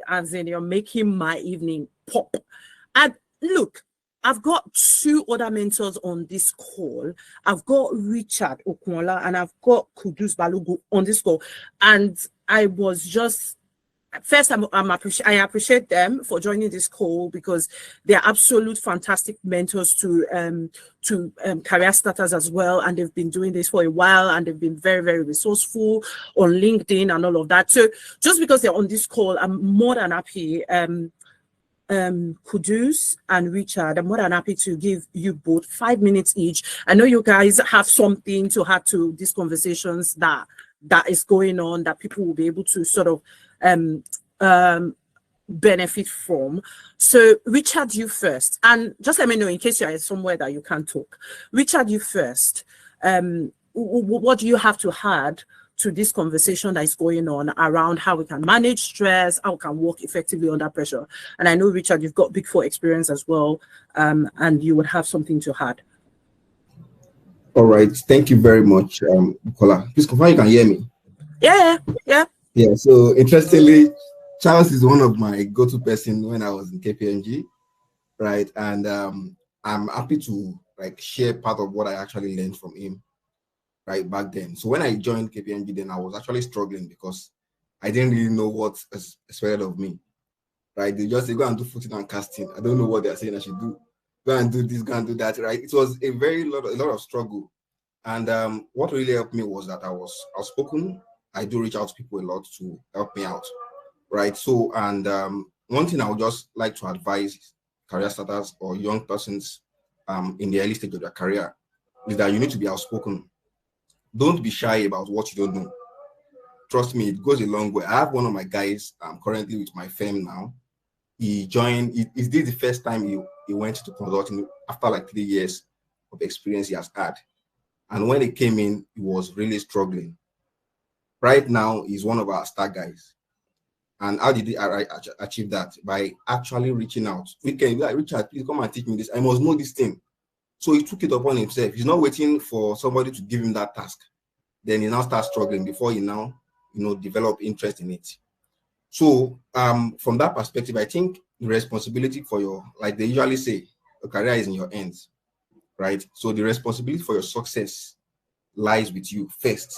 as in you're making my evening pop. And look, I've got 2 other mentors on this call. I've got Richard Okunola and I've got Kudus Balogun on this call. And I was just first, I appreciate them for joining this call because they're absolute fantastic mentors to career starters as well, and they've been doing this for a while, and they've been very, very resourceful on LinkedIn and all of that. So just because they're on this call, I'm more than happy. Kudus and Richard, I'm more than happy to give you both 5 minutes each. I know you guys have something to add to these conversations that is going on that people will be able to sort of benefit from. So Richard, you first, and just let me know in case you're somewhere that you can't talk. Richard, you first. What do you have to add to this conversation that is going on around how we can manage stress, how we can work effectively under pressure? And I know, Richard, you've got Big Four experience as well, and you would have something to add. All right, thank you very much, Bukola. Please confirm you can hear me. Yeah. So interestingly, Charles is one of my go-to person when I was in KPMG, right? And I'm happy to share part of what I actually learned from him right back then. So when I joined KPMG, then I was actually struggling because I didn't really know what is expected of me, right? They just say, go and do footing and casting. I don't know what they're saying I should do. Go and do this, go and do that, right? It was a lot of struggle. And what really helped me was that I was outspoken. I do reach out to people a lot to help me out, right? So, and one thing I would just like to advise career starters or young persons in the early stage of their career is that you need to be outspoken. Don't be shy about what you don't know. Trust me, it goes a long way. I have one of my guys currently with my firm now. He joined, is this the first time he went to consulting after 3 years of experience he has had. And when he came in, he was really struggling. Right now, he's one of our star guys. And how did he achieve that? By actually reaching out. Richard, please come and teach me this. I must know this thing. So he took it upon himself. He's not waiting for somebody to give him that task. Then he now starts struggling before he now, develop interest in it. So from that perspective, I think the responsibility for your, like they usually say, your career is in your hands, right? So the responsibility for your success lies with you first.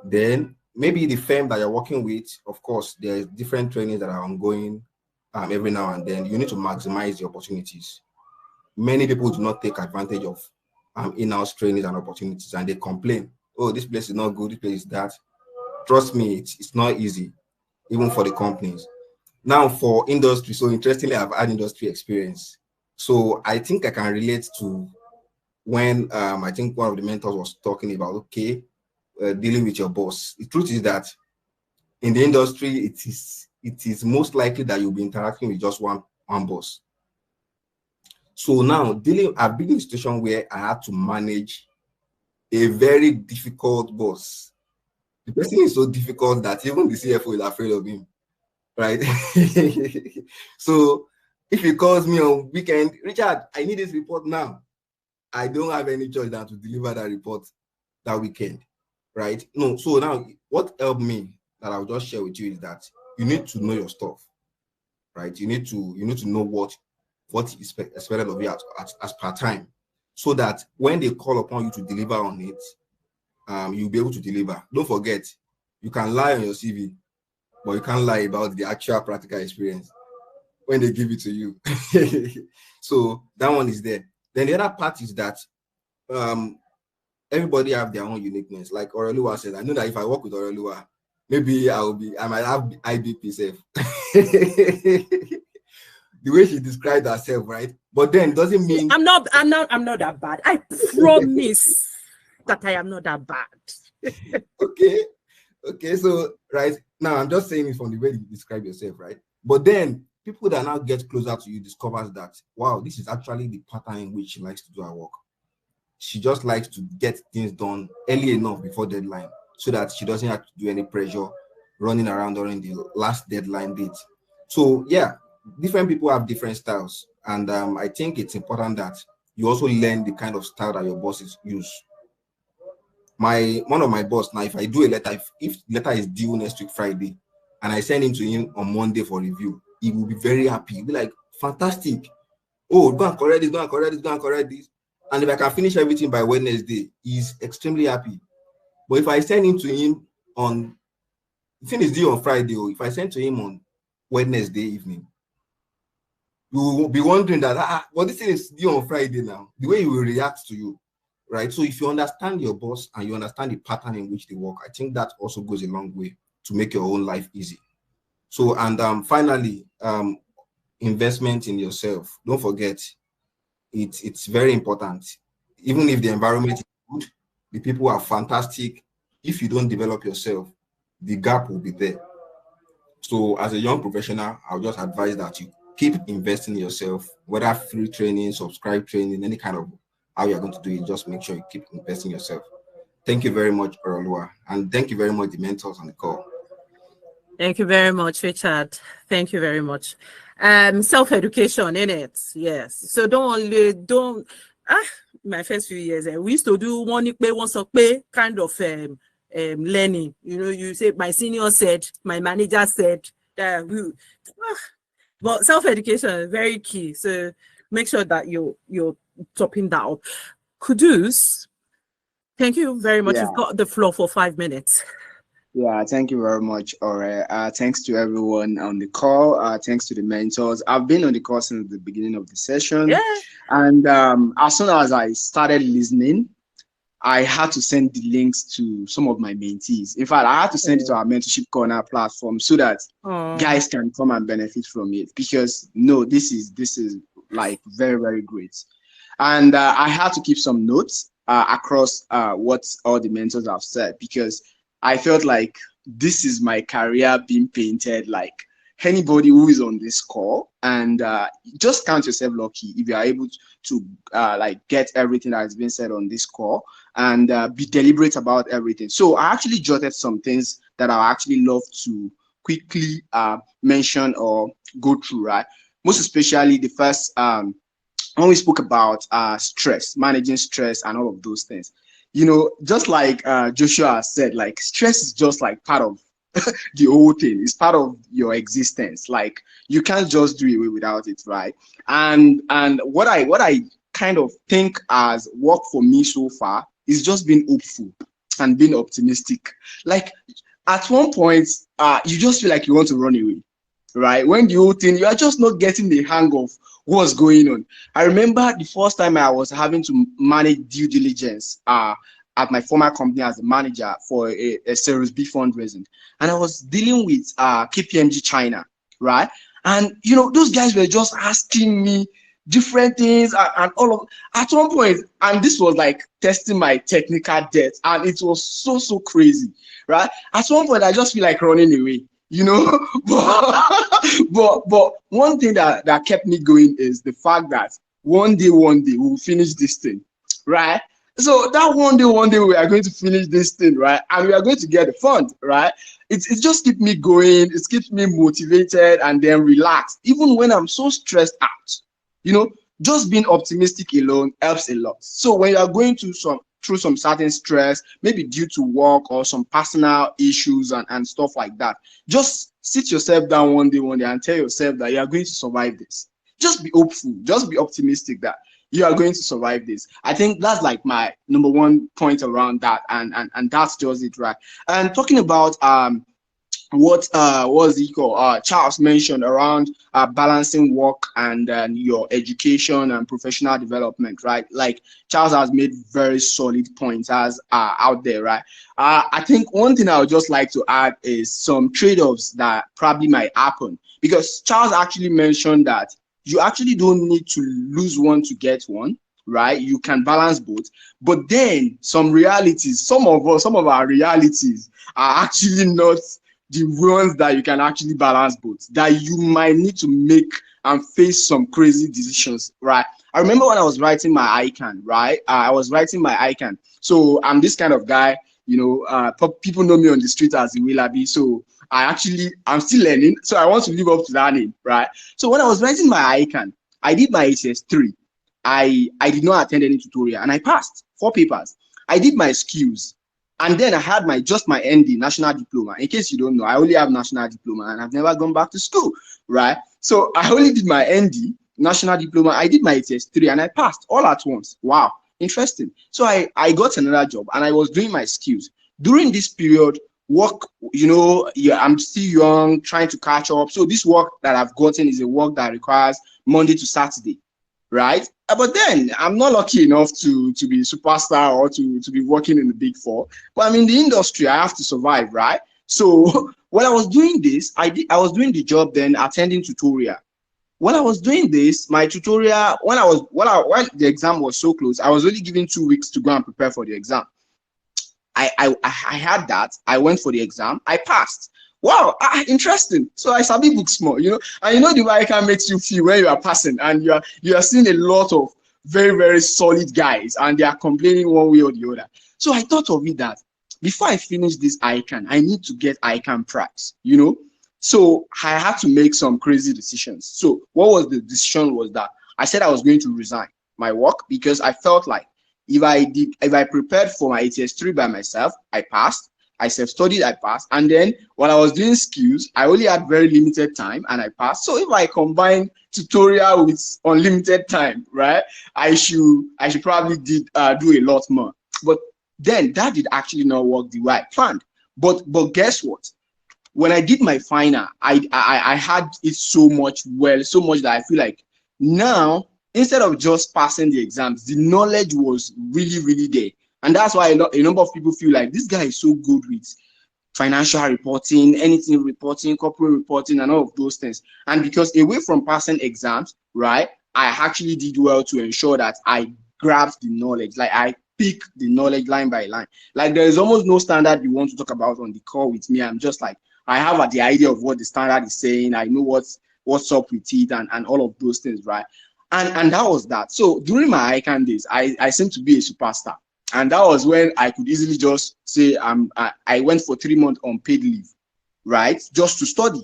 Then maybe the firm that you're working with, of course, there's different trainings that are ongoing every now and then. You need to maximize the opportunities. Many people do not take advantage of in-house trainings and opportunities, and they complain, oh, this place is not good, this place is that. Trust me, it's not easy, even for the companies. Now for industry, so interestingly, I've had industry experience. So I think I can relate to when I think one of the mentors was talking about, okay, dealing with your boss. The truth is that in the industry, it is most likely that you'll be interacting with just one boss. So now I've been in a situation where I had to manage a very difficult boss. The person is so difficult that even the CFO is afraid of him, right? So if he calls me on weekend, Richard, I need this report now, I don't have any choice than to deliver that report that weekend, right? No, so now what helped me that I'll just share with you is that you need to know your stuff, right? You need to know what is expected of you as per time, so that when they call upon you to deliver on it, you'll be able to deliver. Don't forget, you can lie on your CV, but you can't lie about the actual practical experience when they give it to you. So that one is there. Then the other part is that everybody have their own uniqueness. Like Orelua said, I know that if I work with Orelua, maybe I might have IBP safe. The way she described herself, right? But then doesn't mean I'm not that bad. I promise that I am not that bad. Okay, so right now I'm just saying it from the way you describe yourself, right? But then people that now get closer to you discovers that, wow, this is actually the pattern in which she likes to do her work. She just likes to get things done early enough before deadline, so that she doesn't have to do any pressure running around during the last deadline date. So yeah, different people have different styles, and I think it's important that you also learn the kind of style that your bosses use. One of my boss now, if I do a letter, if letter is due next week Friday, and I send it to him on Monday for review, he will be very happy. He'll be like, fantastic. Oh, go and correct this, go and correct this, go and correct this. And if I can finish everything by Wednesday, he's extremely happy. But if I send him to him on, the thing is due on Friday, or if I send to him on Wednesday evening, you will be wondering that, well, this thing is due on Friday now. The way he will react to you, right? So if you understand your boss and you understand the pattern in which they work, I think that also goes a long way to make your own life easy. So, and finally, investment in yourself. Don't forget, it's very important. Even if the environment is good, the people are fantastic, if you don't develop yourself, the gap will be there. So as a young professional, I'll just advise that you keep investing in yourself, whether free training, subscribe training, any kind of how you're going to do it, just make sure you keep investing in yourself. Thank you very much, Orelua, and thank you very much, the mentors on the call. Thank you very much, Richard. Thank you very much. Self-education, in it, yes. So my first few years, we used to do one kind of learning. You know, you say my senior said, my manager said that but self-education is very key. So make sure that you're topping that up. Kudus, thank you very much. Yeah. You've got the floor for 5 minutes. Yeah, thank you very much, Ore. Thanks to everyone on the call. Thanks to the mentors. I've been on the call since the beginning of the session. Yeah. And as soon as I started listening, I had to send the links to some of my mentees. In fact, I had to send it to our Mentorship Corner platform so that guys can come and benefit from it. Because no, this is like very, very great. And I had to keep some notes across what all the mentors have said, because I felt like this is my career being painted like anybody who is on this call, and just count yourself lucky if you are able to like get everything that has been said on this call and be deliberate about everything. So I actually jotted some things that I actually love to quickly mention or go through, right? Most especially the first when we spoke about stress, managing stress and all of those things. You know, just like Joshua said, like stress is just like part of the whole thing. It's part of your existence. Like you can't just do away without it, right? And what I kind of think has worked for me so far is just being hopeful and being optimistic. Like at one point, you just feel like you want to run away, right? When the whole thing, you are just not getting the hang of what's going on. I remember the first time I was having to manage due diligence at my former company as a manager for a Series B fundraising, and I was dealing with KPMG China, right? And you know, those guys were just asking me different things and all of at one point, and this was like testing my technical depth, and it was so crazy, right? At one point, I just feel like running away, you know. but one thing that kept me going is the fact that one day we'll finish this thing, right? So that one day we are going to finish this thing, right? And we are going to get the fund, right? It just keeps me going. It keeps me motivated and then relaxed. Even when I'm so stressed out, you know, just being optimistic alone helps a lot. So when you are going through some certain stress, maybe due to work or some personal issues and stuff like that, just sit yourself down one day and tell yourself that you are going to survive this. Just be hopeful. Just be optimistic that you are going to survive this. I think that's like my number one point around that, and that's just it, right? And talking about what was it called? Charles mentioned around balancing work and your education and professional development, right? Like Charles has made very solid points as out there, right? I think one thing I would just like to add is some trade-offs that probably might happen, because Charles actually mentioned that you actually don't need to lose one to get one, right? You can balance both. But then some realities, some of our realities are actually not the ones that you can actually balance both, that you might need to make and face some crazy decisions, right? I remember when I was writing my ICANN, right? I was writing my ICANN. So I'm this kind of guy, you know, people know me on the street as Iwilabi. So I'm still learning, so I want to live up to that name, right? So when I was writing my ICANN, I did my HS3. I did not attend any tutorial, and I passed 4 papers. I did my skills, and then I had my ND, National Diploma. In case you don't know, I only have National Diploma, and I've never gone back to school, right? So I only did my ND, National Diploma. I did my HS3, and I passed all at once. Wow, interesting. So I got another job, and I was doing my skills. During this period, work, you know, I'm still young, trying to catch up. So this work that I've gotten is a work that requires Monday to Saturday, right? But then I'm not lucky enough to be a superstar or to be working in the Big Four. But I'm in the industry, I have to survive, right? So when I was doing this, I was doing the job then, attending tutorial. When I was doing this, my tutorial, when the exam was so close, I was only given 2 weeks to go and prepare for the exam. I had that. I went for the exam. I passed. Wow, interesting. So I sabi books more, you know. And you know the way ICANN makes you feel when you are passing, and you are seeing a lot of very, very solid guys, and they are complaining one way or the other. So I thought of it that before I finish this ICANN, I need to get ICANN prize, you know. So I had to make some crazy decisions. So what was the decision was that I said I was going to resign my work, because I felt like if I prepared for my HS3 by myself, I passed. I self-studied, I passed. And then when I was doing skills, I only had very limited time and I passed. So if I combine tutorial with unlimited time, right, I should probably do a lot more. But then that did actually not work the way I planned. But guess what? When I did my final, I had it so much that I feel like now, instead of just passing the exams, the knowledge was really, really there. And that's why a number of people feel like this guy is so good with financial reporting, anything reporting, corporate reporting, and all of those things. And because away from passing exams, right, I actually did well to ensure that I grabbed the knowledge. Like I pick the knowledge line by line. Like there is almost no standard you want to talk about on the call with me. I'm just like, I have the idea of what the standard is saying. I know what's up with it and all of those things, right? And that was that. So during my ICANN days, I seemed to be a superstar. And that was when I could easily just say I went for 3 months on paid leave, right? Just to study.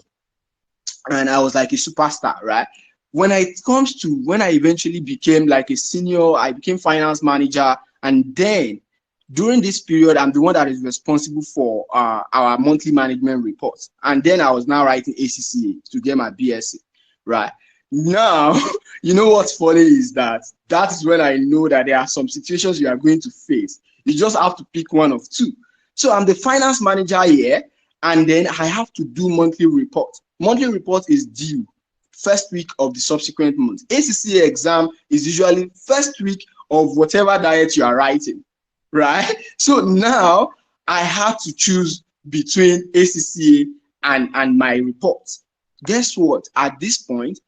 And I was like a superstar, right? When it comes to when I eventually became like a senior, I became finance manager. And then during this period, I'm the one that is responsible for our monthly management reports. And then I was now writing ACCA to get my BSc, right? Now, you know what's funny is that is when I know that there are some situations you are going to face. You just have to pick one of two. So I'm the finance manager here, and then I have to do monthly report. Monthly report is due first week of the subsequent month. ACCA exam is usually first week of whatever diet you are writing, right? So now I have to choose between ACCA and my report. Guess what? At this point,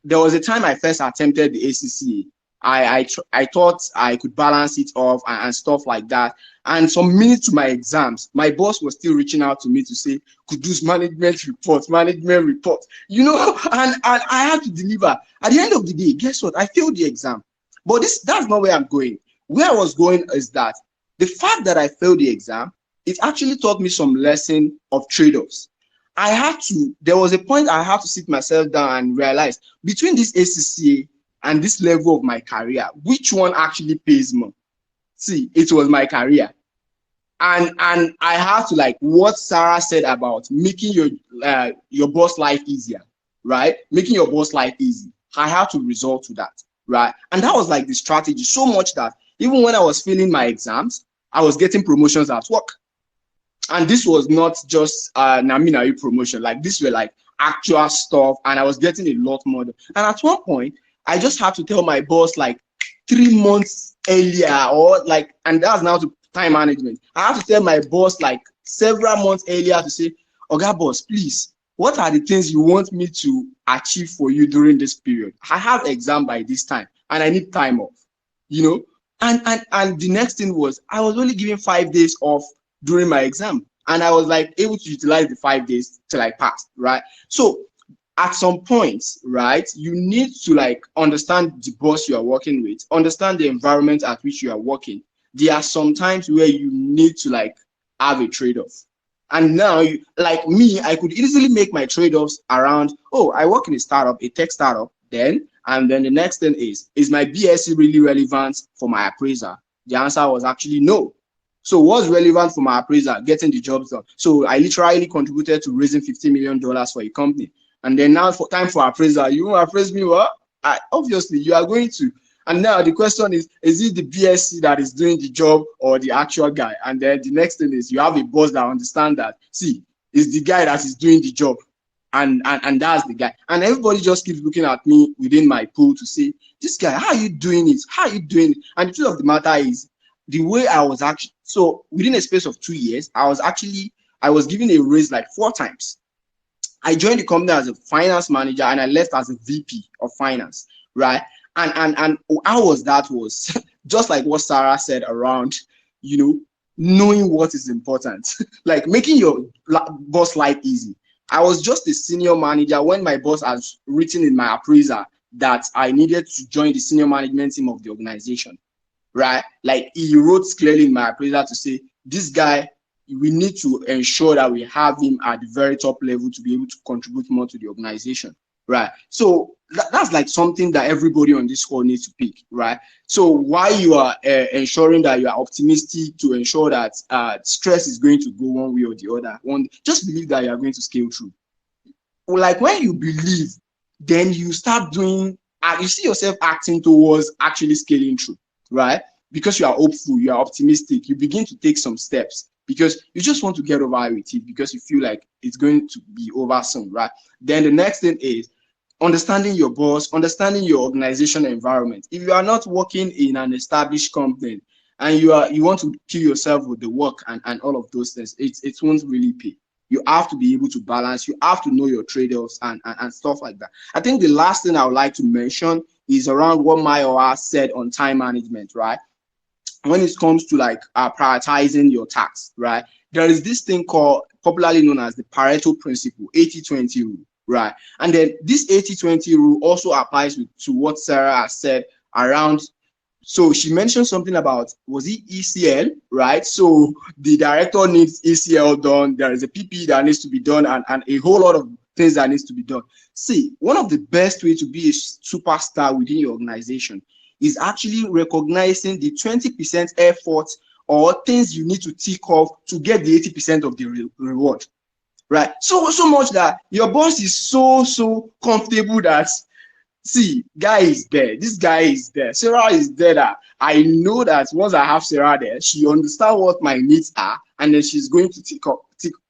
there was a time I first attempted the ACCA. I thought I could balance it off and stuff like that. And some minutes to my exams, my boss was still reaching out to me to say, Kudus, management report, you know, and I had to deliver. At the end of the day, guess what? I failed the exam. But that's not where I'm going. Where I was going is that the fact that I failed the exam, it actually taught me some lesson of trade-offs. There was a point I had to sit myself down and realize between this ACCA and this level of my career, which one actually pays more? See, it was my career. And I had to, like what Sarah said about making your boss life easier, right? Making your boss life easy. I had to resort to that, right? And that was like the strategy, so much that even when I was failing my exams, I was getting promotions at work. And this was not just Naminayu promotion, like this were like actual stuff, and I was getting a lot more. And at one point, I just had to tell my boss like 3 months earlier, or like, and that's now to time management. I had to tell my boss like several months earlier to say, Oga boss, please, what are the things you want me to achieve for you during this period? I have exam by this time and I need time off, you know? And the next thing was I was only given 5 days off during my exam, and I was like able to utilize the 5 days till I passed, right? So at some points, right, you need to like understand the boss you are working with, understand the environment at which you are working. There are some times where you need to like have a trade-off. And now, like me, I could easily make my trade-offs around, oh, I work in a startup, a tech startup, and then the next thing is my BSc really relevant for my appraiser? The answer was actually no. So what's relevant for my appraiser? Getting the jobs done. So I literally contributed to raising $50 million for a company. And then now for time for appraiser, you want to appraise me what? Obviously, you are going to. And now the question is it the BSc that is doing the job or the actual guy? And then the next thing is you have a boss that understands that, see, it's the guy that is doing the job. And that's the guy. And everybody just keeps looking at me within my pool to say, this guy, how are you doing it? How are you doing it? And the truth of the matter is, the way I was actually, so within a space of 2 years, I was given a raise like 4 times. I joined the company as a finance manager and I left as a VP of finance, right? And how was that was just like what Sarah said around, you know, knowing what is important, like making your boss life easy. I was just a senior manager when my boss has written in my appraiser that I needed to join the senior management team of the organization, right? Like he wrote clearly in my appraiser to say, this guy, we need to ensure that we have him at the very top level to be able to contribute more to the organization, right? So that's like something that everybody on this call needs to pick, right? So while you are ensuring that you are optimistic to ensure that stress is going to go one way or the other, just believe that you are going to scale through. Like when you believe, then you start doing, you see yourself acting towards actually scaling through, right? Because you are hopeful, you are optimistic, you begin to take some steps because you just want to get over with it because you feel like it's going to be over soon, right? Then the next thing is understanding your boss, understanding your organization environment. If you are not working in an established company and you want to kill yourself with the work and all of those things, it won't really pay. You have to be able to balance. You have to know your trade-offs and stuff like that. I think the last thing I would like to mention is around what Mayowa said on time management, right? When it comes to like prioritizing your tasks, right? There is this thing called, popularly known as the Pareto principle, 80-20 rule, right? And then this 80-20 rule also applies to what Sarah has said around. So she mentioned something about, was it ECL, right? So the director needs ECL done. There is a PP that needs to be done and a whole lot of things that needs to be done. See, one of the best way to be a superstar within your organization is actually recognizing the 20% effort or things you need to tick off to get the 80% of the reward, right? So much that your boss is so comfortable that, see, guy is there, this guy is there, Sarah is there, that I know that once I have Sarah there, she understands what my needs are, and then she's going to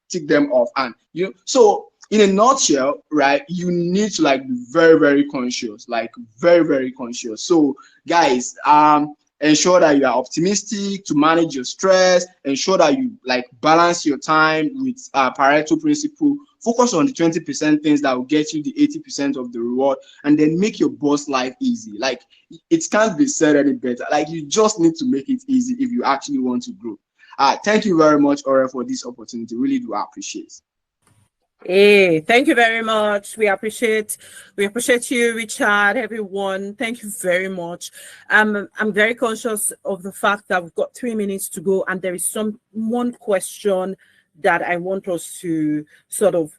tick them off. And you know, so in a nutshell, right, you need to like be very conscious, like very conscious. So guys, ensure that you are optimistic to manage your stress, ensure that you like balance your time with Pareto principle, focus on the 20% things that will get you the 80% of the reward, and then make your boss life easy. Like, it can't be said any better. Like, you just need to make it easy if you actually want to grow. Thank you very much, Ore, for this opportunity. Really do appreciate it. Hey, thank you very much. We appreciate you, Richard, everyone. Thank you very much. I'm very conscious of the fact that we've got 3 minutes to go, and there is one question that I want us to sort of,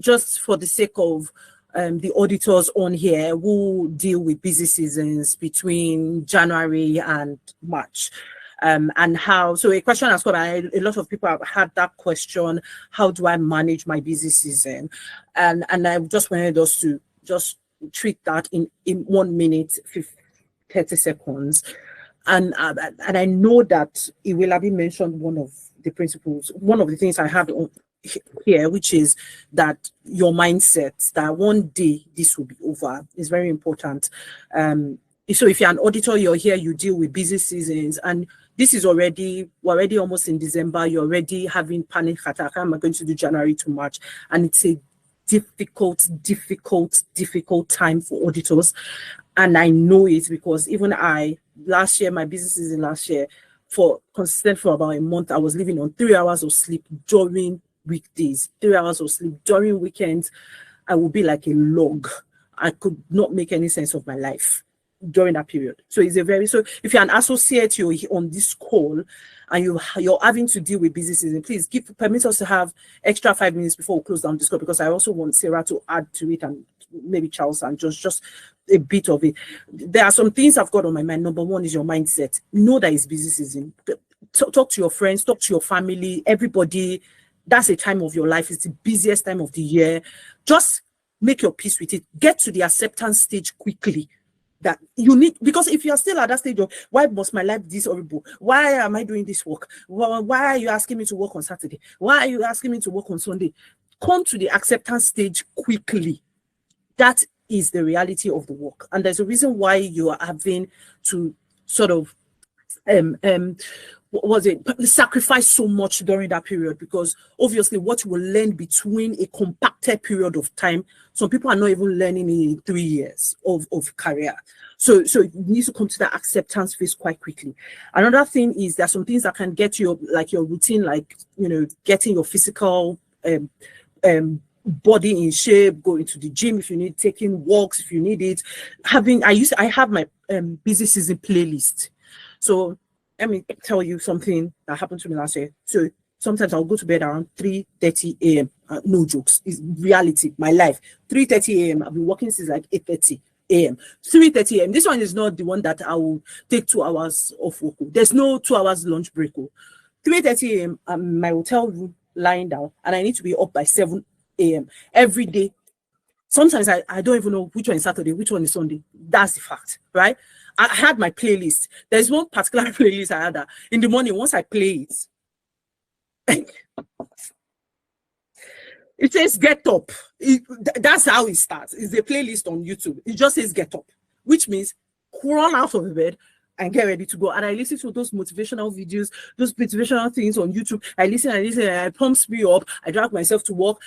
just for the sake of the auditors on here who deal with busy seasons between January and March. And how, so a question has come, a lot of people have had that question, how do I manage my busy season? And I just wanted us to just treat that in 1 minute, 30 seconds. And I know that it will have been mentioned one of the principles, one of the things I have here, which is that your mindset, that one day this will be over, is very important. So if you're an auditor, you're here, you deal with busy seasons, and this is we're already almost in December, you're already having panic attack. Am I going to do January to March? And it's a difficult time for auditors. And I know it because even last year, my business season last year, for about a month, I was living on 3 hours of sleep during weekdays, 3 hours of sleep during weekends. I would be like a log. I could not make any sense of my life during that period. So if you're an associate, you're on this call and you're having to deal with busy season, please permit us to have extra 5 minutes before we close down this call, because I also want Sarah to add to it, and maybe Charles, and just a bit of it. There are some things I've got on my mind. Number one is your mindset. Know that it's busy season. Talk to your friends, talk to your family, everybody. That's a time of your life. It's the busiest time of the year. Just make your peace with it. Get to the acceptance stage quickly. That you need, because if you're still at that stage of why must my life be this horrible? Why am I doing this work? Why are you asking me to work on Saturday? Why are you asking me to work on Sunday? Come to the acceptance stage quickly. That is the reality of the work. And there's a reason why you are having to sort of sacrifice so much during that period, because obviously what you will learn between a compacted period of time, some people are not even learning in 3 years of career. So you need to come to that acceptance phase quite quickly. Another thing is there are some things that can get you, like your routine, like, getting your physical body in shape, going to the gym if you need, taking walks if you need it. I have my busy season playlist. So let me tell you something that happened to me last year. So sometimes I'll go to bed around 3:30 a.m. No jokes. It's reality, my life. 3:30 a.m. I've been working since like 8:30 a.m. 3:30 a.m. This one is not the one that I will take 2 hours off work. There's no 2 hours lunch break. 3:30 a.m. I'm in my hotel room lying down, and I need to be up by 7 a.m. every day. Sometimes I don't even know which one is Saturday, which one is Sunday. That's the fact, right? I had my playlist. There's one particular playlist I had that in the morning, once I play it, it says get up. That's how it starts. It's a playlist on YouTube. It just says get up, which means crawl out of the bed and get ready to go. And I listen to those motivational videos, those motivational things on YouTube. I listen, and it pumps me up. I drag myself to work,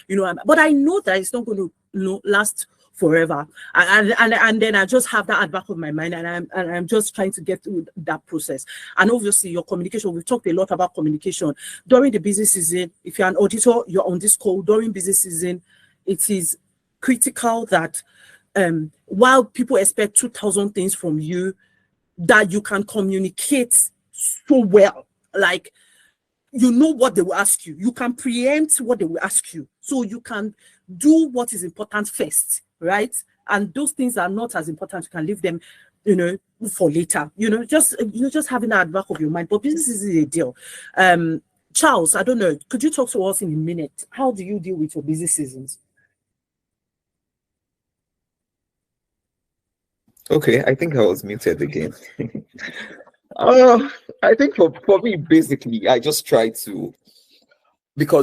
but I know that it's not going to last forever. And then I just have that at the back of my mind, and I'm just trying to get through that process. And obviously your communication, we've talked a lot about communication. During the busy season, if you're an auditor, you're on this call during busy season, it is critical that while people expect 2,000 things from you, that you can communicate so well. Like, what they will ask you. You can preempt what they will ask you. So you can do what is important first, right? And those things are not as important. You can leave them, for later. Just having that at the back of your mind. But business is a deal. Charles, I don't know. Could you talk to us in a minute? How do you deal with your busy seasons? Okay, I think I was muted again. I think for me, basically, I just try to, because